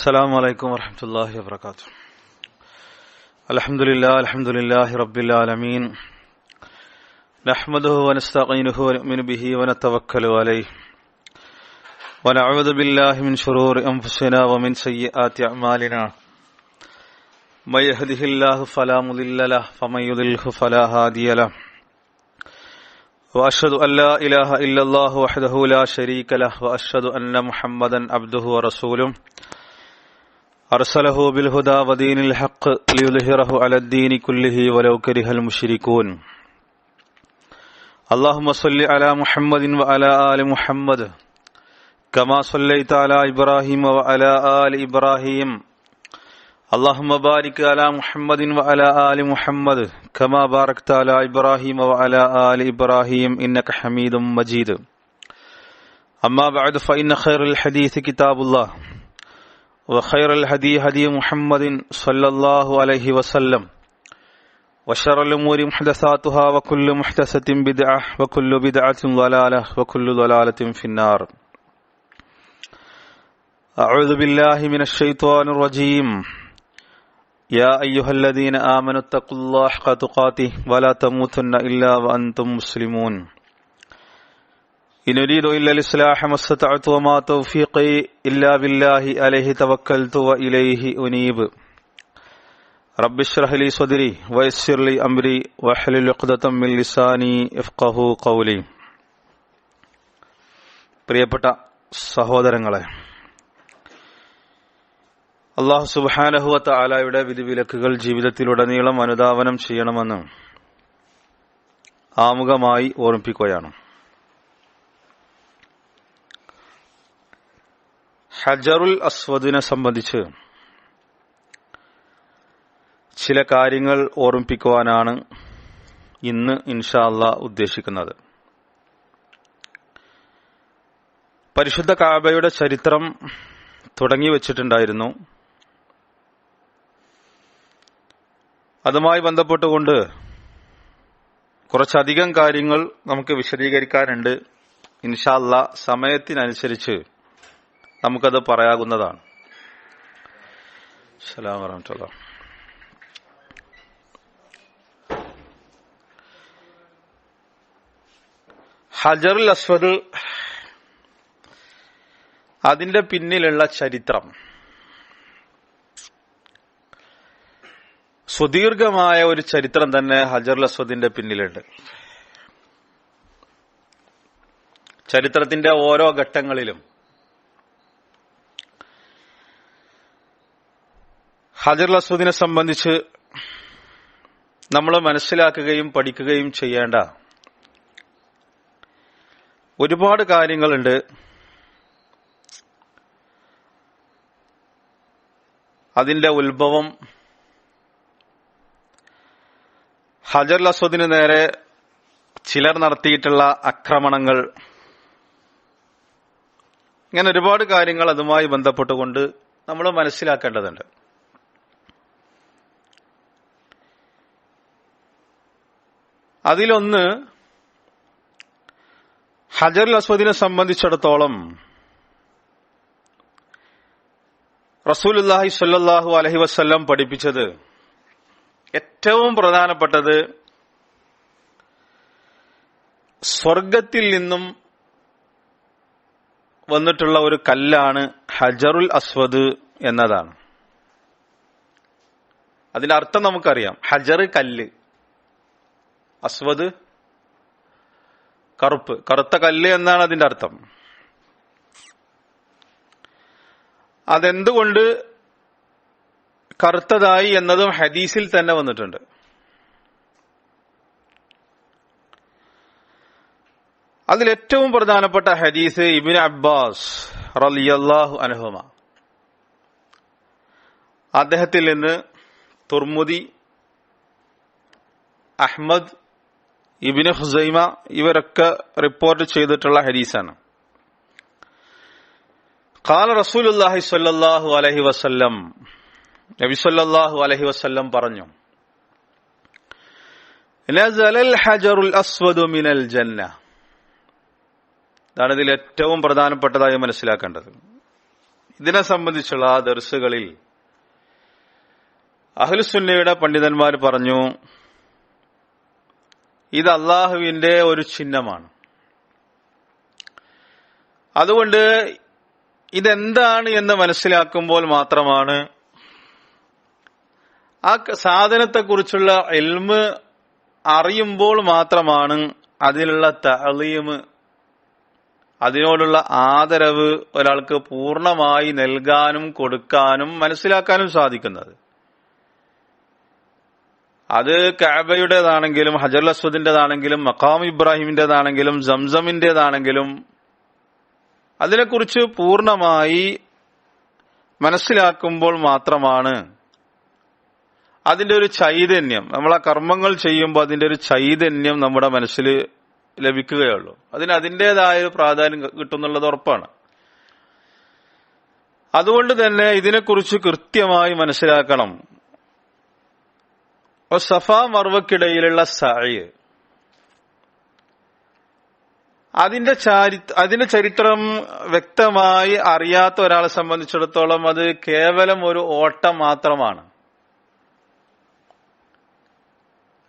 السلام عليكم ورحمة الله وبركاته. الحمد لله رب العالمين، نحمده ونستعينه ونؤمن به ونتوكل عليه، ونعوذ بالله من شرور أنفسنا ومن سيئات أعمالنا، من يهده الله فلا مضل له ومن يضلل فلا هادي له، وأشهد أن لا إله إلا الله وحده لا شريك له، وأشهد أن محمدا عبده ورسوله أرسله بالهدى ودين الحق ليظهره على الدين كله ولو كره المشركون. اللهم صل على محمد وعلى آل محمد كما صليت على إبراهيم وعلى آل إبراهيم. اللهم بارك على محمد وعلى آل محمد كما باركت على إبراهيم وعلى آل إبراهيم إنك حميد مجيد. أما بعد، فإن خير الحديث كتاب الله، وخير الهدي هدي محمد صلى الله عليه وسلم، وشر الأمور محدثاتها، وكل محدثة بدعة، وكل بدعة ضلالة، وكل ضلالة في النار. أعوذ بالله من الشيطان الرجيم. يا أيها الذين آمنوا اتقوا الله حق تقاته ولا تموتن إلا وأنتم مسلمون. إن أريد إلا الإصلاح ما استطعت وما توفيقي إلا بالله عليه توكلت وإليه أنيب. رب اشرح لي صدري ويسر لي أمري واحلل عقدة من لساني يفقهوا قولي. പ്രിയപ്പെട്ട സഹോദരങ്ങളെ, അല്ലാഹു സുബ്ഹാനഹു വ തആലയുടെ വിധിവിലക്കുകൾ ജീവിതത്തിലുടനീളം അനുധാവനം ചെയ്യണമെന്ന് ആമുഖമായി ഓർമ്മിപ്പിക്കുകയാണ്. ഹജറുൽ അസ്വദിനെ സംബന്ധിച്ച് ചില കാര്യങ്ങൾ ഓർമ്മിപ്പിക്കുവാനാണ് ഇന്ന് ഇൻഷാ അല്ലാഹ് ഉദ്ദേശിക്കുന്നത്. പരിശുദ്ധ കഅബയുടെ ചരിത്രം തുടങ്ങി വച്ചിട്ടുണ്ടായിരുന്നു. അതുമായി ബന്ധപ്പെട്ടുകൊണ്ട് കുറച്ചധികം കാര്യങ്ങൾ നമുക്ക് വിശദീകരിക്കാനുണ്ട്. ഇൻഷാ അല്ലാഹ് സമയത്തിനനുസരിച്ച് നമുക്കത് പറയാവുന്നതാണ്. അസ്സലാമു അലൈക്കും. ഹജറുൽ അസ്വദ്, അതിന്റെ പിന്നിലുള്ള ചരിത്രം, സുദീർഘമായ ഒരു ചരിത്രം തന്നെ ഹജറുൽ അസ്വദിന്റെ പിന്നിലുണ്ട്. ചരിത്രത്തിന്റെ ഓരോ ഘട്ടങ്ങളിലും ഹജറുൽ അസ്വദിനെ സംബന്ധിച്ച് നമ്മൾ മനസ്സിലാക്കുകയും പഠിക്കുകയും ചെയ്യേണ്ട ഒരുപാട് കാര്യങ്ങളുണ്ട്. അതിന്റെ ഉത്ഭവം, ഹജറുൽ അസ്വദിന് നേരെ ചിലർ നടത്തിയിട്ടുള്ള ആക്രമണങ്ങൾ, ഇങ്ങനെ ഒരുപാട് കാര്യങ്ങൾ അതുമായി ബന്ധപ്പെട്ടുകൊണ്ട് നമ്മൾ മനസ്സിലാക്കേണ്ടതുണ്ട്. അതിലൊന്ന്, ഹജറുൽ അസ്വദിനെ സംബന്ധിച്ചിടത്തോളം റസൂലുള്ളാഹി സ്വല്ലല്ലാഹു അലൈഹി വസല്ലം പഠിപ്പിച്ചത് ഏറ്റവും പ്രധാനപ്പെട്ടത് സ്വർഗത്തിൽ നിന്നും വന്നിട്ടുള്ള ഒരു കല്ലാണ് ഹജറുൽ അസ്വദ് എന്നതാണ്. അതിന്റെ അർത്ഥം നമുക്കറിയാം. ഹജർ കല്ല്, അസ്വദ് കറുപ്പ്, കറുത്ത കല്ല് എന്നാണ് അതിന്റെ അർത്ഥം. അതെന്തുകൊണ്ട് കറുത്തതായി എന്നതും ഹദീസിൽ തന്നെ വന്നിട്ടുണ്ട്. അതിലേറ്റവും പ്രധാനപ്പെട്ട ഹദീസ് ഇബ്നു അബ്ബാസ് റളിയല്ലാഹു അൻഹുമ, അദ്ദേഹത്തിൽ നിന്ന് തുർമുദി, അഹ്മദ്, ഇബ്നു ഖുസൈമ ഇവരൊക്കെ റിപ്പോർട്ട് ചെയ്തിട്ടുള്ള ഹദീസാണ്. ഖാല റസൂലുള്ളാഹി സ്വല്ലല്ലാഹു അലൈഹി വസല്ലം, നബി സ്വല്ലല്ലാഹു അലൈഹി വസല്ലം പറഞ്ഞു, നസലൽ ഹജറുൽ അസ്വദു മിനൽ ജന്ന. ഇതാണ് ഇതിൽ ഏറ്റവും പ്രധാനപ്പെട്ടതായി മനസ്സിലാക്കേണ്ടത്. ഇതിനെ സംബന്ധിച്ചുള്ള ദർസുകളിൽ അഹ്ലുസുന്നയുടെ പണ്ഡിതന്മാർ പറഞ്ഞു, ഇത് അള്ളാഹുവിന്റെ ഒരു ചിഹ്നമാണ്. അതുകൊണ്ട് ഇതെന്താണ് എന്ന് മനസ്സിലാക്കുമ്പോൾ മാത്രമാണ്, ആ സാധനത്തെക്കുറിച്ചുള്ള ഇൽമ് അറിയുമ്പോൾ മാത്രമാണ് അതിലുള്ള തഅലീം, അതിനോടുള്ള ആദരവ് ഒരാൾക്ക് പൂർണ്ണമായി നൽകാനും കൊടുക്കാനും മനസ്സിലാക്കാനും സാധിക്കുന്നത്. അത് കഅബയുടേതാണെങ്കിലും ഹജറുൽ അസ്വദിന്റേതാണെങ്കിലും മഖാം ഇബ്രാഹിമിന്റേതാണെങ്കിലും സംസമിന്റേതാണെങ്കിലും അതിനെക്കുറിച്ച് പൂർണ്ണമായി മനസ്സിലാക്കുമ്പോൾ മാത്രമാണ് അതിന്റെ ഒരു ചൈതന്യം, നമ്മൾ ആ കർമ്മങ്ങൾ ചെയ്യുമ്പോൾ അതിന്റെ ഒരു ചൈതന്യം നമ്മുടെ മനസ്സിൽ ലഭിക്കുകയുള്ളൂ. അതിന് അതിൻ്റെതായ ഒരു പ്രാധാന്യം കിട്ടുന്നുള്ളത് ഉറപ്പാണ്. അതുകൊണ്ട് തന്നെ ഇതിനെക്കുറിച്ച് കൃത്യമായി മനസ്സിലാക്കണം. സഫ മർവക്കിടയിലുള്ള സഅയ്, അതിന്റെ ചരിത്രം വ്യക്തമായി അറിയാത്ത ഒരാളെ സംബന്ധിച്ചിടത്തോളം അത് കേവലം ഒരു ഓട്ടം മാത്രമാണ്.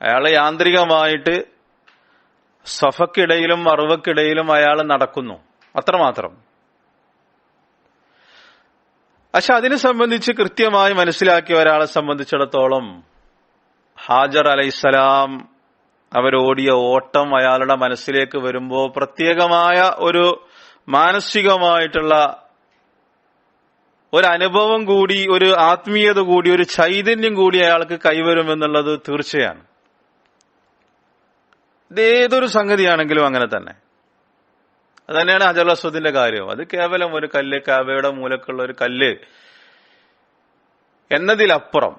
അയാൾ യാന്ത്രികമായിട്ട് സഫക്കിടയിലും മർവക്കിടയിലും അയാൾ നടക്കുന്നു, അത്രമാത്രം. പക്ഷെ അതിനെ സംബന്ധിച്ച് കൃത്യമായി മനസ്സിലാക്കിയ ഒരാളെ സംബന്ധിച്ചിടത്തോളം ഹാജർ അലൈഹിസ്സലാം അവരോടിയ ഓട്ടം അയാളുടെ മനസ്സിലേക്ക് വരുമ്പോൾ പ്രത്യേകമായ ഒരു മാനസികമായിട്ടുള്ള ഒരു അനുഭവം കൂടി, ഒരു ആത്മീയത കൂടി, ഒരു ചൈതന്യം കൂടി അയാൾക്ക് കൈവരുമെന്നുള്ളത് തീർച്ചയാണ്. ഇതേതൊരു സംഗതിയാണെങ്കിലും അങ്ങനെ തന്നെ. അത് തന്നെയാണ് ഹജറുൽ അസ്വദിന്റെ കാര്യം. അത് കേവലം ഒരു കല്ല്, കഅബയുടെ മൂലക്കുള്ള ഒരു കല്ല് എന്നതിലപ്പുറം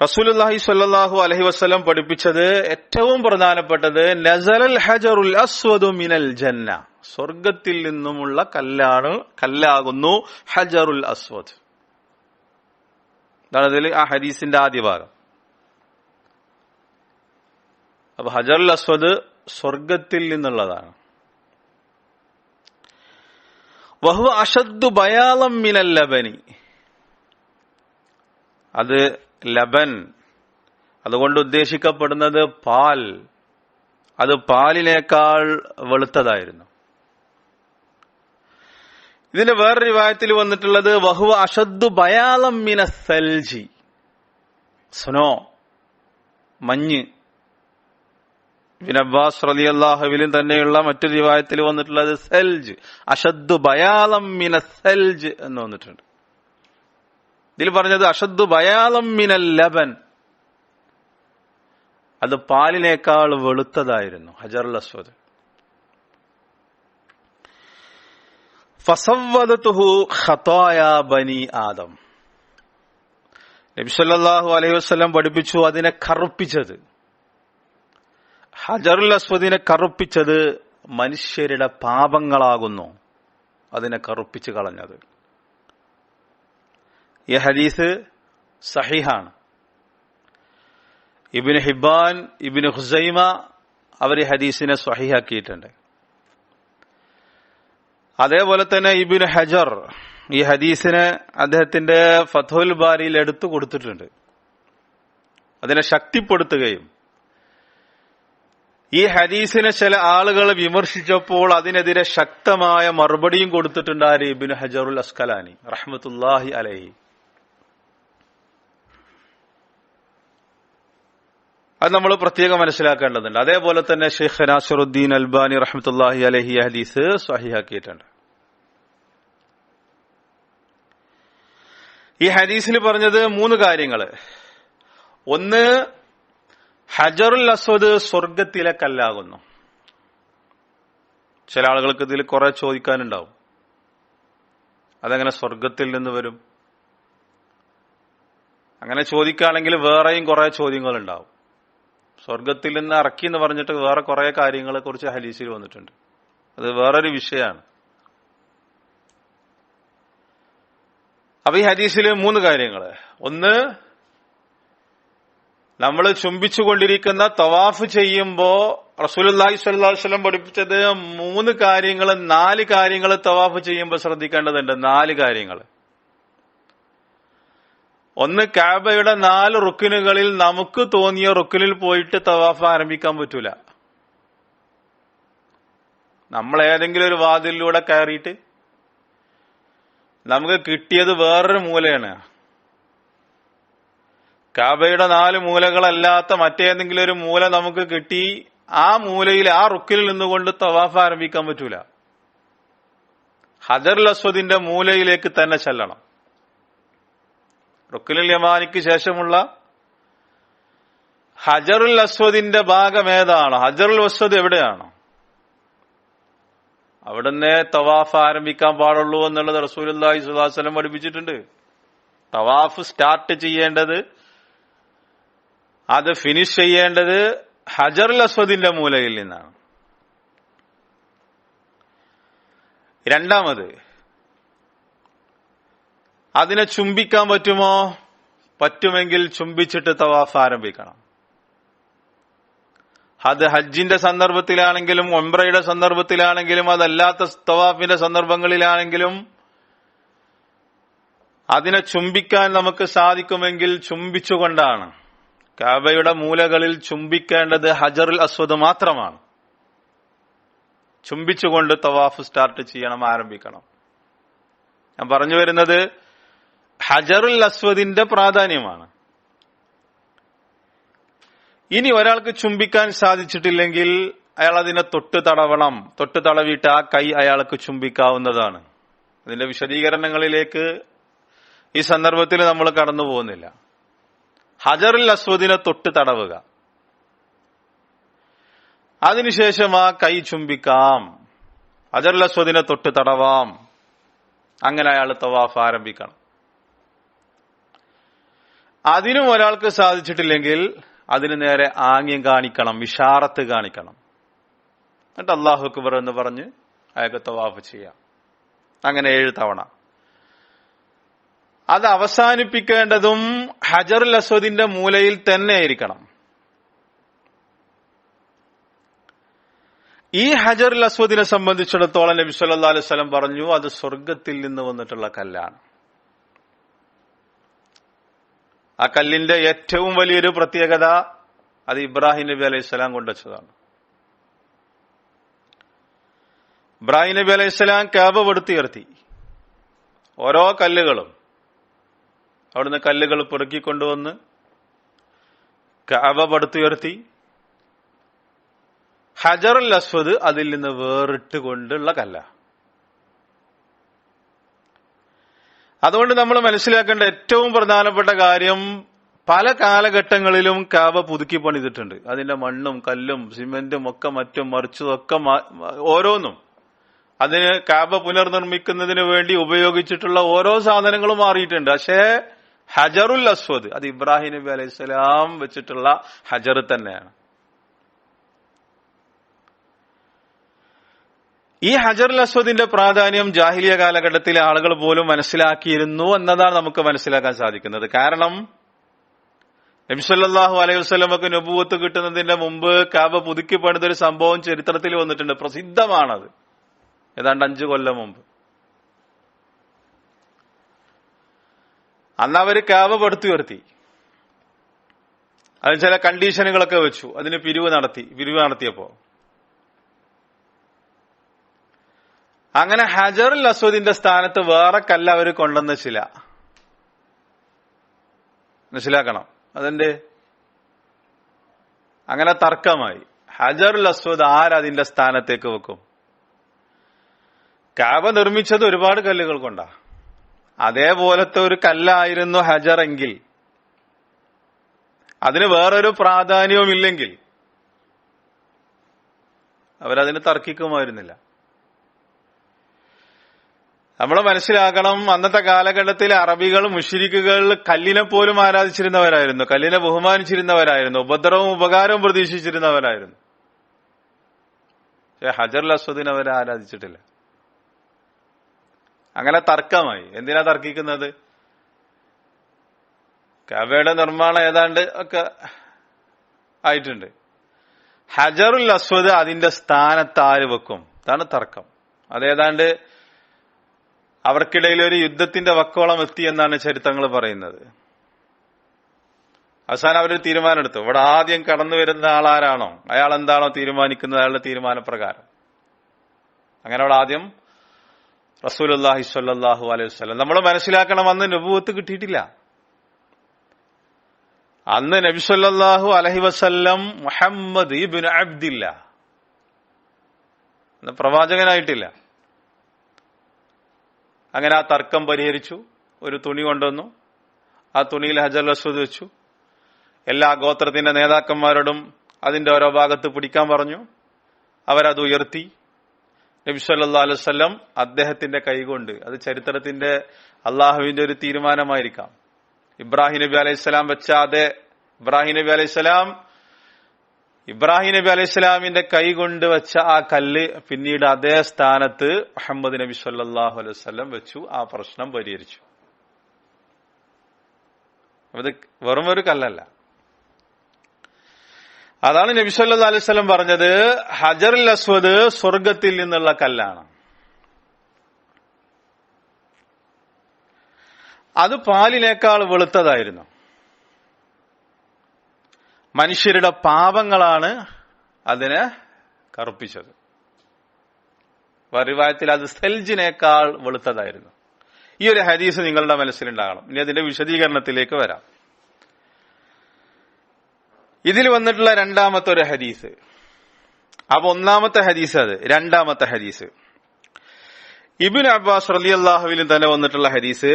റസൂലുള്ളാഹി സ്വല്ലല്ലാഹു അലൈഹി വസല്ലം പഠിപ്പിച്ചത് ഏറ്റവും പ്രധാനപ്പെട്ടത് നസലൽ ഹജറുൽ അസ്വദു മിനൽ ജന്ന, സ്വർഗത്തിൽ നിന്നുമുള്ള കല്ലാകുന്നു ഹജറുൽ അസ്വദ്. അതാണ് അതിൽ ആ ഹദീസിന്റെ ആദ്യ ഭാഗം. അപ്പൊ ഹജറുൽ അസ്വദ് സ്വർഗത്തിൽ നിന്നുള്ളതാണ്. വഹുവ അശദ്ദു ബയാളം മിനൽ ലബനി, അത് ലബൻ, അതുകൊണ്ട് ഉദ്ദേശിക്കപ്പെടുന്നത് പാൽ, അത് പാലിനേക്കാൾ വെളുത്തതായിരുന്നു. ഇതിന്റെ വേറെ റിവായത്തിൽ വന്നിട്ടുള്ളത് വഹുവ അശദ്ദു ബയാളം മിന സൽജി, സ്നോ, മഞ്ഞ്. ഇബ്നു അബ്ബാസ് റളിയല്ലാഹുവിലും തന്നെയുള്ള മറ്റൊരു റിവായത്തിൽ വന്നിട്ടുള്ളത് സൽജ്, അശദ്ദു ബയാളം മിന സൽജ് എന്ന് വന്നിട്ടുണ്ട്. ഇതിൽ പറഞ്ഞത് അശദ്ദു ബയാളം മിനൽ ലബൻ, അത് പാലിനേക്കാൾ വെളുത്തതായിരുന്നു ഹജറുൽ അസ്വദ്. ഫസവ്വദതുഹു ഖതായ ബനി ആദം, നബി സല്ലല്ലാഹു അലൈഹി വസല്ലം പഠിപ്പിച്ചു അതിനെ കറുപ്പിച്ചത്, ഹജറുൽ അസ്വദിനെ കറുപ്പിച്ചത് മനുഷ്യരുടെ പാപങ്ങളാകുന്നു അതിനെ കറുപ്പിച്ചു കളഞ്ഞത്. ഈ ഹദീസ് സഹീഹാണ്. ഇബ്നു ഹിബ്ബാൻ, ഇബ്നു ഖുസൈമ അവർ ഈ ഹദീസിനെ സ്വഹീഹാക്കിയിട്ടുണ്ട്. അതേപോലെ തന്നെ ഇബ്നു ഹജർ ഈ ഹദീസിനെ അദ്ദേഹത്തിന്റെ ഫത്ഹുൽ ബാരിയിൽ എടുത്തു കൊടുത്തിട്ടുണ്ട്. അതിനെ ശക്തിപ്പെടുത്തുകയും ഈ ഹദീസിനെ ചില ആളുകൾ വിമർശിച്ചപ്പോൾ അതിനെതിരെ ശക്തമായ മറുപടിയും കൊടുത്തിട്ടുണ്ട് ആര്? ഇബ്നു ഹജറുൽ അസ്കലാനി റഹ്മത്തുള്ളാഹി അലൈഹി. അത് നമ്മൾ പ്രത്യേകം മനസ്സിലാക്കേണ്ടതുണ്ട്. അതേപോലെ തന്നെ ഷെയ്ഖ് നാസിറുദ്ദീൻ അൽബാനി റഹ്മത്തുള്ളാഹി അലൈഹി ഹദീസ് സ്വഹീഹാക്കിയിട്ടുണ്ട്. ഈ ഹദീസിൽ പറഞ്ഞത് 3 കാര്യങ്ങൾ. ഒന്ന്, ഹജറുൽ അസ്വദ് സ്വർഗത്തിലെ കല്ലാകുന്നു. ചില ആളുകൾക്ക് ഇതിൽ കുറെ ചോദിക്കാനുണ്ടാവും. അതെങ്ങനെ സ്വർഗത്തിൽ നിന്ന് വരും? അങ്ങനെ ചോദിക്കുകയാണെങ്കിൽ വേറെയും കുറെ ചോദ്യങ്ങൾ ഉണ്ടാവും. സ്വർഗത്തിൽ നിന്ന് ഇറക്കി എന്ന് പറഞ്ഞിട്ട് വേറെ കുറെ കാര്യങ്ങളെ കുറിച്ച് ഹദീസിൽ വന്നിട്ടുണ്ട്. അത് വേറൊരു വിഷയമാണ്. അപ്പൊ ഈ ഹദീസിൽ 3 കാര്യങ്ങൾ. ഒന്ന്, നമ്മൾ ചുംബിച്ചുകൊണ്ടിരിക്കുന്ന തവാഫ് ചെയ്യുമ്പോ റസൂലുള്ളാഹി സ്വല്ലല്ലാഹു അലൈഹി വസല്ലം പഠിപ്പിച്ചത് 3 കാര്യങ്ങൾ 4 കാര്യങ്ങൾ തവാഫ് ചെയ്യുമ്പോൾ ശ്രദ്ധിക്കേണ്ടതുണ്ട്. 4 കാര്യങ്ങൾ. ഒന്ന്, കഅബയുടെ 4 റുക്നുകളിൽ നമുക്ക് തോന്നിയ റുക്നിൽ പോയിട്ട് തവാഫ് ആരംഭിക്കാൻ പറ്റൂല. നമ്മൾ ഏതെങ്കിലും ഒരു വാതിലിലൂടെ കയറിയിട്ട് നമുക്ക് കിട്ടിയത് വേറൊരു മൂലയാണ്. കഅബയുടെ 4 മൂലകളല്ലാത്ത മറ്റേതെങ്കിലും ഒരു മൂല നമുക്ക് കിട്ടി, ആ മൂലയിൽ ആ റുക്കിൽ നിന്നുകൊണ്ട് തവാഫ് ആരംഭിക്കാൻ പറ്റൂല. ഹജറുൽ അസ്വദിന്റെ മൂലയിലേക്ക് തന്നെ ചെല്ലണം. റുക്നുൽ യമാനിക്ക് ശേഷമുള്ള ഹജറുൽ അസ്വദിന്റെ ഭാഗം ഏതാണ്? ഹജറുൽ അസ്വദ് എവിടെയാണ്? അവിടുന്ന് തവാഫ് ആരംഭിക്കാൻ പാടുള്ളൂ എന്നുള്ളത് റസൂലുള്ളാഹി സ്വല്ലല്ലാഹു അലൈഹി വസല്ലം പഠിപ്പിച്ചിട്ടുണ്ട്. തവാഫ് സ്റ്റാർട്ട് ചെയ്യേണ്ടത്, അത് ഫിനിഷ് ചെയ്യേണ്ടത് ഹജറുൽ അസ്വദിന്റെ മൂലയിൽ നിന്നാണ്. രണ്ടാമത്, അതിനെ ചുംബിക്കാൻ പറ്റുമോ? പറ്റുമെങ്കിൽ ചുംബിച്ചിട്ട് തവാഫ് ആരംഭിക്കണം. അത് ഹജ്ജിന്റെ സന്ദർഭത്തിലാണെങ്കിലും ഉംറയുടെ സന്ദർഭത്തിലാണെങ്കിലും അതല്ലാത്ത തവാഫിന്റെ സന്ദർഭങ്ങളിലാണെങ്കിലും അതിനെ ചുംബിക്കാൻ നമുക്ക് സാധിക്കുമെങ്കിൽ ചുംബിച്ചുകൊണ്ടാണ്. കഅബയുടെ മൂലകളിൽ ചുംബിക്കേണ്ടത് ഹജറുൽ അസ്വദ് മാത്രമാണ്. ചുംബിച്ചുകൊണ്ട് തവാഫ് സ്റ്റാർട്ട് ചെയ്യണം, ആരംഭിക്കണം. ഞാൻ പറഞ്ഞു വരുന്നത് ഹജറുൽ അസ്വദിന്റെ പ്രാധാന്യമാണ്. ഇനി ഒരാൾക്ക് ചുംബിക്കാൻ സാധിച്ചിട്ടില്ലെങ്കിൽ അയാൾ അതിനെ തൊട്ട് തടവണം. തൊട്ട് തടവിയിട്ട് ആ കൈ അയാൾക്ക് ചുംബിക്കാവുന്നതാണ്. അതിന്റെ വിശദീകരണങ്ങളിലേക്ക് ഈ സന്ദർഭത്തിൽ നമ്മൾ കടന്നു പോകുന്നില്ല. ഹജറുൽ അസ്വദിനെ തൊട്ട് തടവുക, അതിനുശേഷം ആ കൈ ചുംബിക്കാം, ഹജറുൽ അസ്വദിനെ തൊട്ട് തടവാം. അങ്ങനെ അയാൾ തവാഫ് ആരംഭിക്കണം. അതിനും ഒരാൾക്ക് സാധിച്ചിട്ടില്ലെങ്കിൽ അതിന് നേരെ ആംഗ്യം കാണിക്കണം, ഇഷാറത്ത് കാണിക്കണം. എന്നിട്ട് അല്ലാഹു അക്ബർ എന്ന് പറഞ്ഞ് അയാൾക്ക് തവാഫ് ചെയ്യാം. അങ്ങനെ 7 തവണ. അത് അവസാനിപ്പിക്കേണ്ടതും ഹജറുൽ അസ്വദിന്റെ മൂലയിൽ തന്നെ ആയിരിക്കണം. ഈ ഹജറുൽ അസ്വദിനെ സംബന്ധിച്ചിടത്തോളം നബി സല്ലല്ലാഹു അലൈഹി വസല്ലം പറഞ്ഞു, അത് സ്വർഗത്തിൽ നിന്ന് വന്നിട്ടുള്ള കല്ലാണ്. ആ കല്ലിന്റെ ഏറ്റവും വലിയൊരു പ്രത്യേകത അത് ഇബ്രാഹിം നബി അലൈഹിസ്സലാം കൊണ്ടുവച്ചതാണ്. ഇബ്രാഹിം നബി അലൈഹിസ്സലാം കഅബ പടുത്തുയർത്തി. ഓരോ കല്ലുകളും അവിടുന്ന് കല്ലുകൾ പെറുക്കിക്കൊണ്ടുവന്ന് കഅബ പടുത്തുയർത്തി. ഹജറുൽ അസ്വദ് അതിൽ നിന്ന് വേറിട്ട് കൊണ്ടുള്ള കല്ല. അതുകൊണ്ട് നമ്മൾ മനസ്സിലാക്കേണ്ട ഏറ്റവും പ്രധാനപ്പെട്ട കാര്യം, പല കാലഘട്ടങ്ങളിലും കഅബ പുതുക്കി പണിതിട്ടുണ്ട്. അതിന്റെ മണ്ണും കല്ലും സിമെന്റും ഒക്കെ മറ്റും മറിച്ചതൊക്കെ ഓരോന്നും അതിന് കഅബ പുനർനിർമ്മിക്കുന്നതിന് വേണ്ടി ഉപയോഗിച്ചിട്ടുള്ള ഓരോ സാധനങ്ങളും മാറിയിട്ടുണ്ട്. പക്ഷേ ഹജറുൽ അസ്വദ് അത് ഇബ്രാഹിം നബി അലൈഹിസ്സലാം വെച്ചിട്ടുള്ള ഹജർ തന്നെയാണ്. ഈ ഹജറുൽ അസ്വദിന്റെ പ്രാധാന്യം ജാഹിലിയ കാലഘട്ടത്തിലെ ആളുകൾ പോലും മനസ്സിലാക്കിയിരുന്നു എന്നതാണ് നമുക്ക് മനസ്സിലാക്കാൻ സാധിക്കുന്നത്. കാരണം നബി സല്ലല്ലാഹു അലൈഹി വസല്ലമക്ക് നബുവത്ത് കിട്ടുന്നതിന്റെ മുമ്പ് കഅബ പുതുക്കി പണിതൊരു സംഭവം ചരിത്രത്തിൽ വന്നിട്ടുണ്ട്. പ്രസിദ്ധമാണത്. ഏതാണ്ട് 5 കൊല്ലം മുമ്പ്. അന്ന് അവര് കഅബ പടുത്തുയർത്തി. അതിന് ചില കണ്ടീഷനുകളൊക്കെ വെച്ചു. അതിന് പിരിവ് നടത്തിയപ്പോ അങ്ങനെ ഹജറുൽ അസ്വദിന്റെ സ്ഥാനത്ത് വേറെ കല്ല് അവർ കൊണ്ടുവന്ന ചില മനസ്സിലാക്കണം. അതെന്റെ അങ്ങനെ തർക്കമായി. ഹജറുൽ അസ്വദ് ആരതിന്റെ സ്ഥാനത്തേക്ക് വെക്കും? കഅബ നിർമ്മിച്ചത് ഒരുപാട് കല്ലുകൾ കൊണ്ടാ. അതേപോലത്തെ ഒരു കല്ലായിരുന്നു ഹജർ എങ്കിൽ, അതിന് വേറൊരു പ്രാധാന്യവുമില്ലെങ്കിൽ അവരതിന് തർക്കിക്കുമായിരുന്നില്ല. നമ്മൾ മനസ്സിലാക്കണം, അന്നത്തെ കാലഘട്ടത്തിൽ അറബികൾ മുശ്രിക്കുകൾ കല്ലിനെ പോലും ആരാധിച്ചിരുന്നവരായിരുന്നു, കല്ലിനെ ബഹുമാനിച്ചിരുന്നവരായിരുന്നു, ഉപദ്രവവും ഉപകാരവും പ്രതീക്ഷിച്ചിരുന്നവരായിരുന്നു. പക്ഷെ ഹജറുൽ അസ്വദിനെ അവരെ ആരാധിച്ചിട്ടില്ല. അങ്ങനെ തർക്കമായി. എന്തിനാ തർക്കിക്കുന്നത്? കഅബയുടെ നിർമ്മാണം ഏതാണ്ട് ഒക്കെ ആയിട്ടുണ്ട്. ഹജറുൽ അസ്വദ് അതിന്റെ സ്ഥാനത്ത് ആര് വെക്കും? ഇതാണ് തർക്കം. അതേതാണ്ട് അവർക്കിടയിൽ ഒരു യുദ്ധത്തിന്റെ വക്കോളം എത്തി എന്നാണ് ചരിത്രങ്ങൾ പറയുന്നത്. അവസാനം അവരൊരു തീരുമാനം എടുത്തു. ഇവിടെ ആദ്യം കടന്നു വരുന്ന ആളാരാണോ അയാൾ എന്താണോ തീരുമാനിക്കുന്നത് അയാളുടെ തീരുമാനപ്രകാരം. അങ്ങനെ അവിടെ ആദ്യം റസൂലുള്ളാഹി സ്വല്ലല്ലാഹു അലൈഹി വസല്ലം. നമ്മൾ മനസ്സിലാക്കണം, അന്ന് നബുവത്ത് കിട്ടിയിട്ടില്ല. അന്ന് നബി സല്ലല്ലാഹു അലൈഹി വസല്ലം മുഹമ്മദ് ഇബ്നു അബ്ദില്ല, അന്ന് പ്രവാചകനായിട്ടില്ല. അങ്ങനെ ആ തർക്കം പരിഹരിച്ചു. ഒരു തുണി കൊണ്ടുവന്നു. ആ തുണിയിൽ ഹജറുൽ അസ്വദ് വെച്ചു. എല്ലാ ഗോത്രത്തിന്റെ നേതാക്കന്മാരോടും അതിന്റെ ഓരോ ഭാഗത്ത് പിടിക്കാൻ പറഞ്ഞു. അവരത് ഉയർത്തി. നബി സല്ലല്ലാഹു അലൈഹി വസല്ലം അദ്ദേഹത്തിന്റെ കൈകൊണ്ട്, അത് ചരിത്രത്തിന്റെ അള്ളാഹുവിന്റെ ഒരു തീരുമാനമായിരിക്കാം, ഇബ്രാഹിം നബി അലൈഹിസ്സലാം വെച്ച അതേ ഇബ്രാഹിം നബി അലൈഹിസ്സലാമിന്റെ കൈ കൊണ്ട് വെച്ച ആ കല്ല് പിന്നീട് അതേ സ്ഥാനത്ത് മുഹമ്മദ് നബി സല്ലല്ലാഹു അലൈഹി വസല്ലം വെച്ചു. ആ പ്രശ്നം പരിഹരിച്ചു. അത് വെറും ഒരു കല്ലല്ല. അതാണ് നബി സല്ലല്ലാഹു അലൈഹി വസല്ലം പറഞ്ഞത്, ഹജറുൽ അസ്വദ് സ്വർഗത്തിൽ നിന്നുള്ള കല്ലാണ്. അത് പാലിനേക്കാൾ വെളുത്തതായിരുന്നു. മനുഷ്യരുടെ പാപങ്ങളാണ് അതിനെ കറുപ്പിച്ചത്. റിവായത്തിൽ അത് സെൽജിനേക്കാൾ വെളുത്തതായിരുന്നു. ഈ ഒരു ഹദീസ് നിങ്ങളുടെ മനസ്സിലുണ്ടാകണം. ഇനി അതിന്റെ വിശദീകരണത്തിലേക്ക് വരാം. ഇതിൽ വന്നിട്ടുള്ള രണ്ടാമത്തെ ഒരു ഹദീസ്, അപ്പൊ ഒന്നാമത്തെ ഹദീസ് അത്. രണ്ടാമത്തെ ഹദീസ് ഇബ്നു അബ്ബാസ് റളിയല്ലാഹുവിൽ തന്നെ വന്നിട്ടുള്ള ഹദീസ്,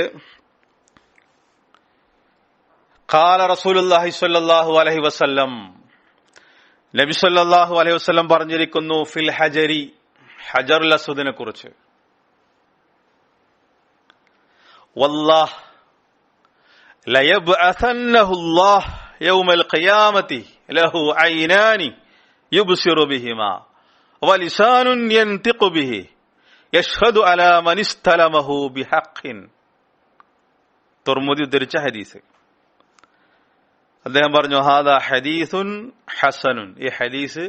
ഖാല റസൂലുള്ളാഹി സ്വല്ലല്ലാഹു അലൈഹി വസല്ലം, നബി സ്വല്ലല്ലാഹു അലൈഹി വസല്ലം പറഞ്ഞിരിക്കുന്നു, ഫിൽ ഹജരി, ഹജറുൽ അസ്വദിനെ കുറിച്ച്, വല്ലാഹ് ലയബ്അസന്നഹുല്ലാഹ് യൗമൽ ഖിയാമത്തി ലഹു ഐനാനി യുബ്സിറു ബിഹിമാ വലിസാനുൻ യൻതിഖു ബിഹി യശ്ഹദു അലാ മൻ ഇസ്തലമഹു ബിഹഖിൻ. തുർമുദി ഉദ്ധരിച്ച ഹദീസ്. അദ്ദേഹം പറഞ്ഞു, ഹാദാ ഹദീസുൻ ഹസനുൻ, ഈ ഹദീസ്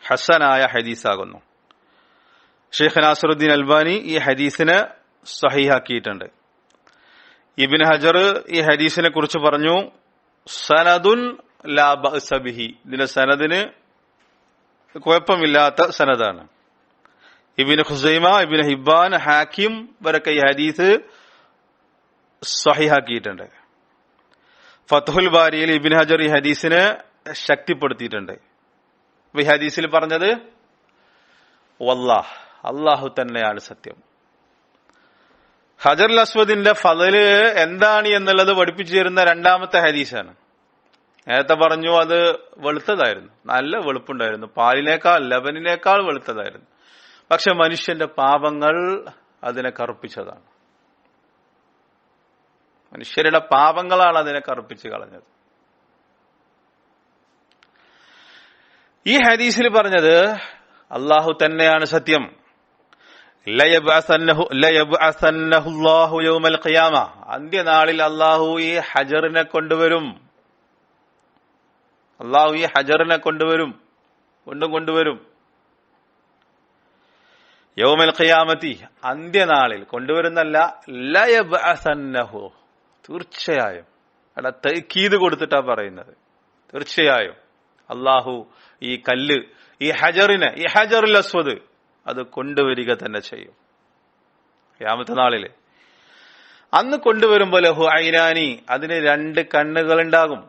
ഹസനായ ഹദീസാകുന്നു. ഷെയ്ഖ് നാസിറുദ്ദീൻ അൽബാനി ഈ ഹദീസിനെ സഹീഹാക്കിയിട്ടുണ്ട്. ഇബ്നു ഹജർ ഈ ഹദീസിനെ കുറിച്ച് പറഞ്ഞു, സനദുൻ ലാ ബഅസ ബിഹി, ഇതിന്റെ സനദിന് കുഴപ്പമില്ലാത്ത സനദാണ്. ഇബ്നു ഖുസൈമ, ഇബ്നു ഹിബ്ബാൻ, ഹാക്കിം ഇവരൊക്കെ ഈ ഹദീസ് സഹീഹാക്കിയിട്ടുണ്ട്. ഫത്ഹുൽ ബാരിയിൽ ഇബ്നു ഹജർ ഈ ഹദീസിനെ ശക്തിപ്പെടുത്തിയിട്ടുണ്ട്. ഈ ഹദീസിൽ പറഞ്ഞത് വല്ലാഹ്, അല്ലാഹു തന്നെയാണ് സത്യം. ഹജറുൽ അസ്വദിന്റെ ഫളല് എന്താണ് എന്നുള്ളത് പഠിപ്പിച്ചു തരുന്ന രണ്ടാമത്തെ ഹദീസാണ്. നേരത്തെ പറഞ്ഞു അത് വെളുത്തതായിരുന്നു, നല്ല വെളുപ്പുണ്ടായിരുന്നു, പാലിനേക്കാൾ ലബനിനേക്കാൾ വെളുത്തതായിരുന്നു. പക്ഷെ മനുഷ്യന്റെ പാപങ്ങൾ അതിനെ കറുപ്പിച്ചതാണ്. മനുഷ്യരുടെ പാപങ്ങളാണ് അതിനെ കറുപ്പിച്ച് കളഞ്ഞത്. ഈ ഹദീസിൽ പറഞ്ഞത് അള്ളാഹു തന്നെയാണ് സത്യം. ലയബ്അസന്നഹുല്ലാഹു യൗമൽ ഖിയാമ, അന്ത്യനാളിൽ അള്ളാഹു ഈ ഹജറിനെ കൊണ്ടുവരും. അള്ളാഹു ഈ ഹജറിനെ കൊണ്ടുവരും, കൊണ്ടുവരും. യൗമൽ ഖിയാമത്തി, അന്ത്യനാളിൽ, കൊണ്ടുവരുന്നല്ല, ലയബ്അസന്നഹു, തീർച്ചയായും. അവിടെ തഅക്കീദ് കൊടുത്തിട്ടാ പറയുന്നത്. തീർച്ചയായും അള്ളാഹു ഈ കല്ല്, ഈ ഹജറിനെ, ഈ ഹജറുൽ അസ്വദ് അത് കൊണ്ടുവരിക തന്നെ ചെയ്യും ഖിയാമത്ത് നാളില്. അന്ന് കൊണ്ടുവരുമ്പോൾ ലഹു ഐനാനി, അതിന് രണ്ട് കണ്ണുകളുണ്ടാകും.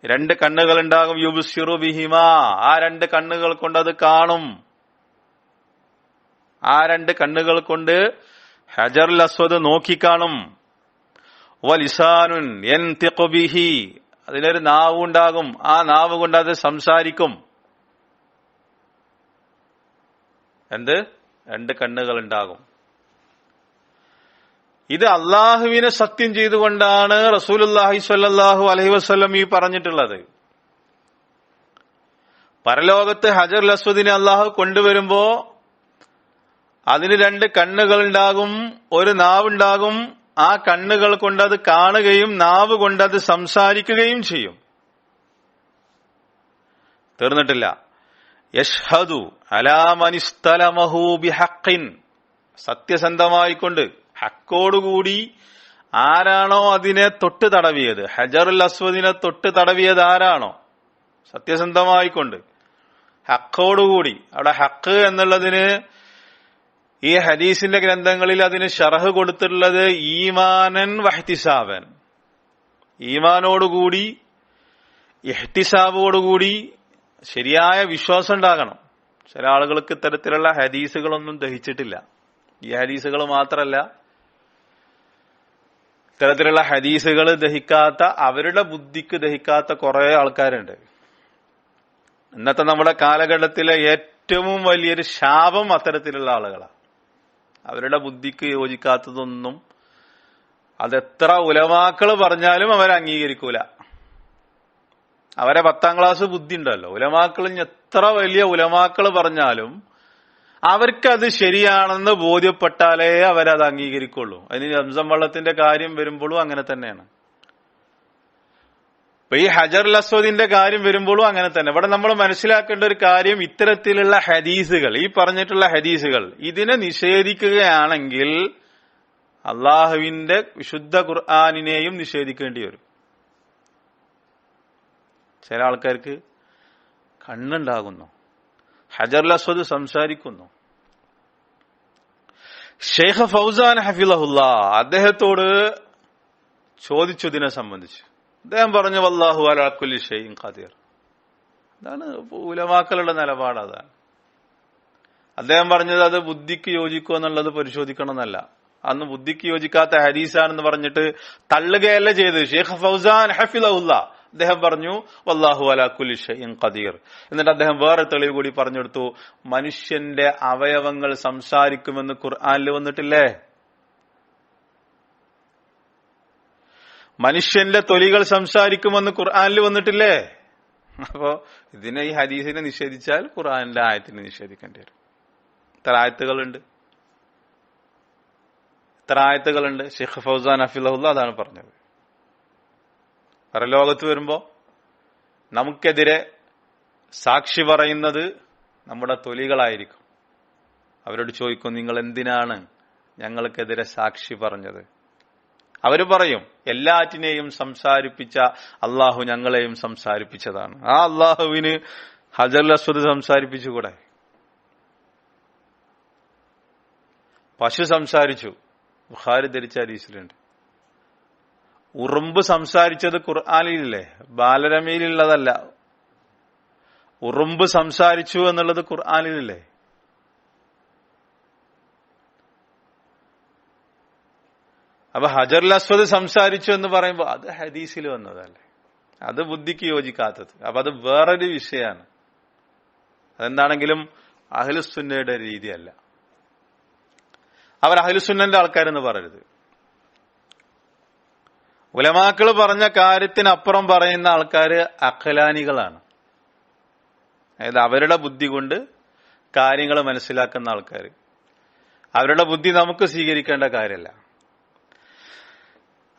രണ്ട് കണ്ണുകളുണ്ടാകും. യുബ്സിറു ബിഹിമാ, ആ രണ്ട് കണ്ണുകൾ കൊണ്ട് അത് കാണും. ആ രണ്ട് കണ്ണുകൾ കൊണ്ട് ഹജറുൽ അസ്വദ് നോക്കിക്കാണും. വലിസാനുൻ യൻതിഖു ബിഹി, അതിനൊരു നാവ് ഉണ്ടാകും. ആ നാവ് കൊണ്ട് അത് സംസാരിക്കും. എന്ത്? രണ്ട് കണ്ണുകൾ ഉണ്ടാകും. ഇത് അള്ളാഹുവിനെ സത്യം ചെയ്തുകൊണ്ടാണ് റസൂലുള്ളാഹി സ്വല്ലല്ലാഹു അലൈഹി വസല്ലം ഈ പറഞ്ഞിട്ടുള്ളത്. പരലോകത്ത് ഹജറുൽ അസ്വദിനെ അള്ളാഹു കൊണ്ടുവരുമ്പോ അതിന് രണ്ട് കണ്ണുകൾ ഉണ്ടാകും, ഒരു നാവുണ്ടാകും. ആ കണ്ണുകൾ കൊണ്ടത് കാണുകയും നാവ് കൊണ്ടത് സംസാരിക്കുകയും ചെയ്യും. തീർന്നിട്ടില്ല. യഷ്ഹദു അലാ മനിസ്തലമഹു ബിഹഖിൻ, സത്യസന്ധമായിക്കൊണ്ട് ഹക്കോടുകൂടി ആരാണോ അതിനെ തൊട്ട് തടവിയത്, ഹജറുൽ അസ്വദിനെ തൊട്ട് തടവിയത് ആരാണോ സത്യസന്ധമായിക്കൊണ്ട് ഹക്കോടുകൂടി. അവിടെ ഹക്ക് എന്നുള്ളതിന് ഈ ഹദീസിന്റെ ഗ്രന്ഥങ്ങളിൽ അതിന് ശറഹ് കൊടുത്തിട്ടുള്ളത് ഈമാനൻ വഹ്തിസാബൻ, ഈമാനോടുകൂടി ഇഹ്തിസാബോടുകൂടി ശരിയായ വിശ്വാസം ഉണ്ടാകണം. ചില ആളുകൾക്ക് ഇത്തരത്തിലുള്ള ഹദീസുകളൊന്നും ദഹിച്ചിട്ടില്ല. ഈ ഹദീസുകൾ മാത്രമല്ല, ഇത്തരത്തിലുള്ള ഹദീസുകൾ ദഹിക്കാത്ത, അവരുടെ ബുദ്ധിക്ക് ദഹിക്കാത്ത കുറെ ആൾക്കാരുണ്ട്. ഇന്നത്തെ നമ്മുടെ കാലഘട്ടത്തിലെ ഏറ്റവും വലിയൊരു ശാപം അത്തരത്തിലുള്ള ആളുകളാണ്. അവരുടെ ബുദ്ധിക്ക് യോജിക്കാത്തതൊന്നും അതെത്ര ഉലമാക്കള് പറഞ്ഞാലും അവർ അംഗീകരിക്കൂല. അവരെ 10ാം ക്ലാസ് ബുദ്ധി ഉണ്ടല്ലോ. ഉലമാക്കൾ എത്ര വലിയ ഉലമാക്കൾ പറഞ്ഞാലും അവർക്കത് ശരിയാണെന്ന് ബോധ്യപ്പെട്ടാലേ അവരത് അംഗീകരിക്കുള്ളൂ. അതിന് സംസം വെള്ളത്തിന്റെ കാര്യം വരുമ്പോഴും അങ്ങനെ തന്നെയാണ്. ഇപ്പൊ ഈ ഹജറുൽ അസ്വദിന്റെ കാര്യം വരുമ്പോഴും അങ്ങനെ തന്നെ. ഇവിടെ നമ്മൾ മനസ്സിലാക്കേണ്ട ഒരു കാര്യം, ഇത്തരത്തിലുള്ള ഹദീസുകൾ, ഈ പറഞ്ഞിട്ടുള്ള ഹദീസുകൾ ഇതിനെ നിഷേധിക്കുകയാണെങ്കിൽ അള്ളാഹുവിന്റെ വിശുദ്ധ ഖുർആനിനെയും നിഷേധിക്കേണ്ടി വരും. ചില ആൾക്കാർക്ക് കണ്ണുണ്ടാകുന്നു, ഹജറുൽ അസ്വദ് സംസാരിക്കുന്നു. ഷെയ്ഖ് ഫൗസാൻ ഹഫിളഹുല്ലാ അദ്ദേഹത്തോട് ചോദിച്ചു ഇതിനെ സംബന്ധിച്ച്. അദ്ദേഹം പറഞ്ഞു, വല്ലാഹു അലാ കുല്ലി ഷൈഇൻ ഖദീർ. അതാണ് ഉലമാക്കളുടെ നിലപാട്. അതാണ് അദ്ദേഹം പറഞ്ഞത്. അത് ബുദ്ധിക്ക് യോജിക്കുമോ എന്നുള്ളത് പരിശോധിക്കണം എന്നല്ല. അന്ന് ബുദ്ധിക്ക് യോജിക്കാത്ത ഹദീസാണെന്ന് പറഞ്ഞിട്ട് തള്ളുകയല്ല ചെയ്ത്. ഷെയ്ഖ് ഫൗസാൻ ഹഫിളഹുല്ലാ അദ്ദേഹം പറഞ്ഞു, വല്ലാഹു അലാ കുല്ലി ഷൈഇൻ ഖദീർ. എന്നിട്ട് അദ്ദേഹം വേറെ തെളിവ് കൂടി പറഞ്ഞെടുത്തു. മനുഷ്യന്റെ അവയവങ്ങൾ സംസാരിക്കുമെന്ന് ഖുർആനിൽ വന്നിട്ടില്ലേ? മനുഷ്യന്റെ തൊലികൾ സംസാരിക്കുമെന്ന് ഖുർആനിൽ വന്നിട്ടില്ലേ? അപ്പോ ഇതിനെ, ഈ ഹദീസിനെ നിഷേധിച്ചാൽ ഖുർആനിന്റെ ആയത്തിനെ നിഷേധിക്കേണ്ടി വരും. ഇത്ര ആയത്തുകളുണ്ട്, ഇത്ര ആയത്തുകളുണ്ട്. ഷെയ്ഖ് ഫൗസാൻ ഹഫിളഹുല്ലാ അതാണ് പറഞ്ഞത്. പരലോകത്ത് വരുമ്പോ നമുക്കെതിരെ സാക്ഷി പറയുന്നത് നമ്മുടെ തൊലികളായിരിക്കും. അവരോട് ചോദിക്കും, നിങ്ങൾ എന്തിനാണ് ഞങ്ങൾക്കെതിരെ സാക്ഷി പറഞ്ഞത്? അവര് പറയും, എല്ലാറ്റിനെയും സംസാരിപ്പിച്ച അള്ളാഹു ഞങ്ങളെയും സംസാരിപ്പിച്ചതാണ്. ആ അള്ളാഹുവിന് ഹജറുൽ അസ്വദ് സംസാരിപ്പിച്ചുകൂടെ? പശു സംസാരിച്ചു, ബുഖാരി ധരിച്ച ഹദീസിലുണ്ട്. ഉറുമ്പ് സംസാരിച്ചത് ഖുർആനിലില്ലേ? ബാലരമയിലുള്ളതല്ല. ഉറുമ്പ് സംസാരിച്ചു എന്നുള്ളത് ഖുർആനിലില്ലേ? അപ്പൊ ഹജറുൽ അസ്വദ് സംസാരിച്ചു എന്ന് പറയുമ്പോൾ അത് ഹദീസിൽ വന്നതല്ലേ, അത് ബുദ്ധിക്ക് യോജിക്കാത്തത്. അപ്പൊ അത് വേറൊരു വിഷയമാണ്. അതെന്താണെങ്കിലും അഹ്ലുസുന്നയുടെ രീതിയല്ല. അവർ അഹ്ലുസുന്നന്റെ ആൾക്കാരെന്ന് പറയരുത്. ഉലമാക്കൾ പറഞ്ഞ കാര്യത്തിനപ്പുറം പറയുന്ന ആൾക്കാര് അഖലാനികളാണ്. അതായത് അവരുടെ ബുദ്ധി കൊണ്ട് കാര്യങ്ങൾ മനസ്സിലാക്കുന്ന ആൾക്കാർ. അവരുടെ ബുദ്ധി നമുക്ക് സ്വീകരിക്കേണ്ട കാര്യമല്ല.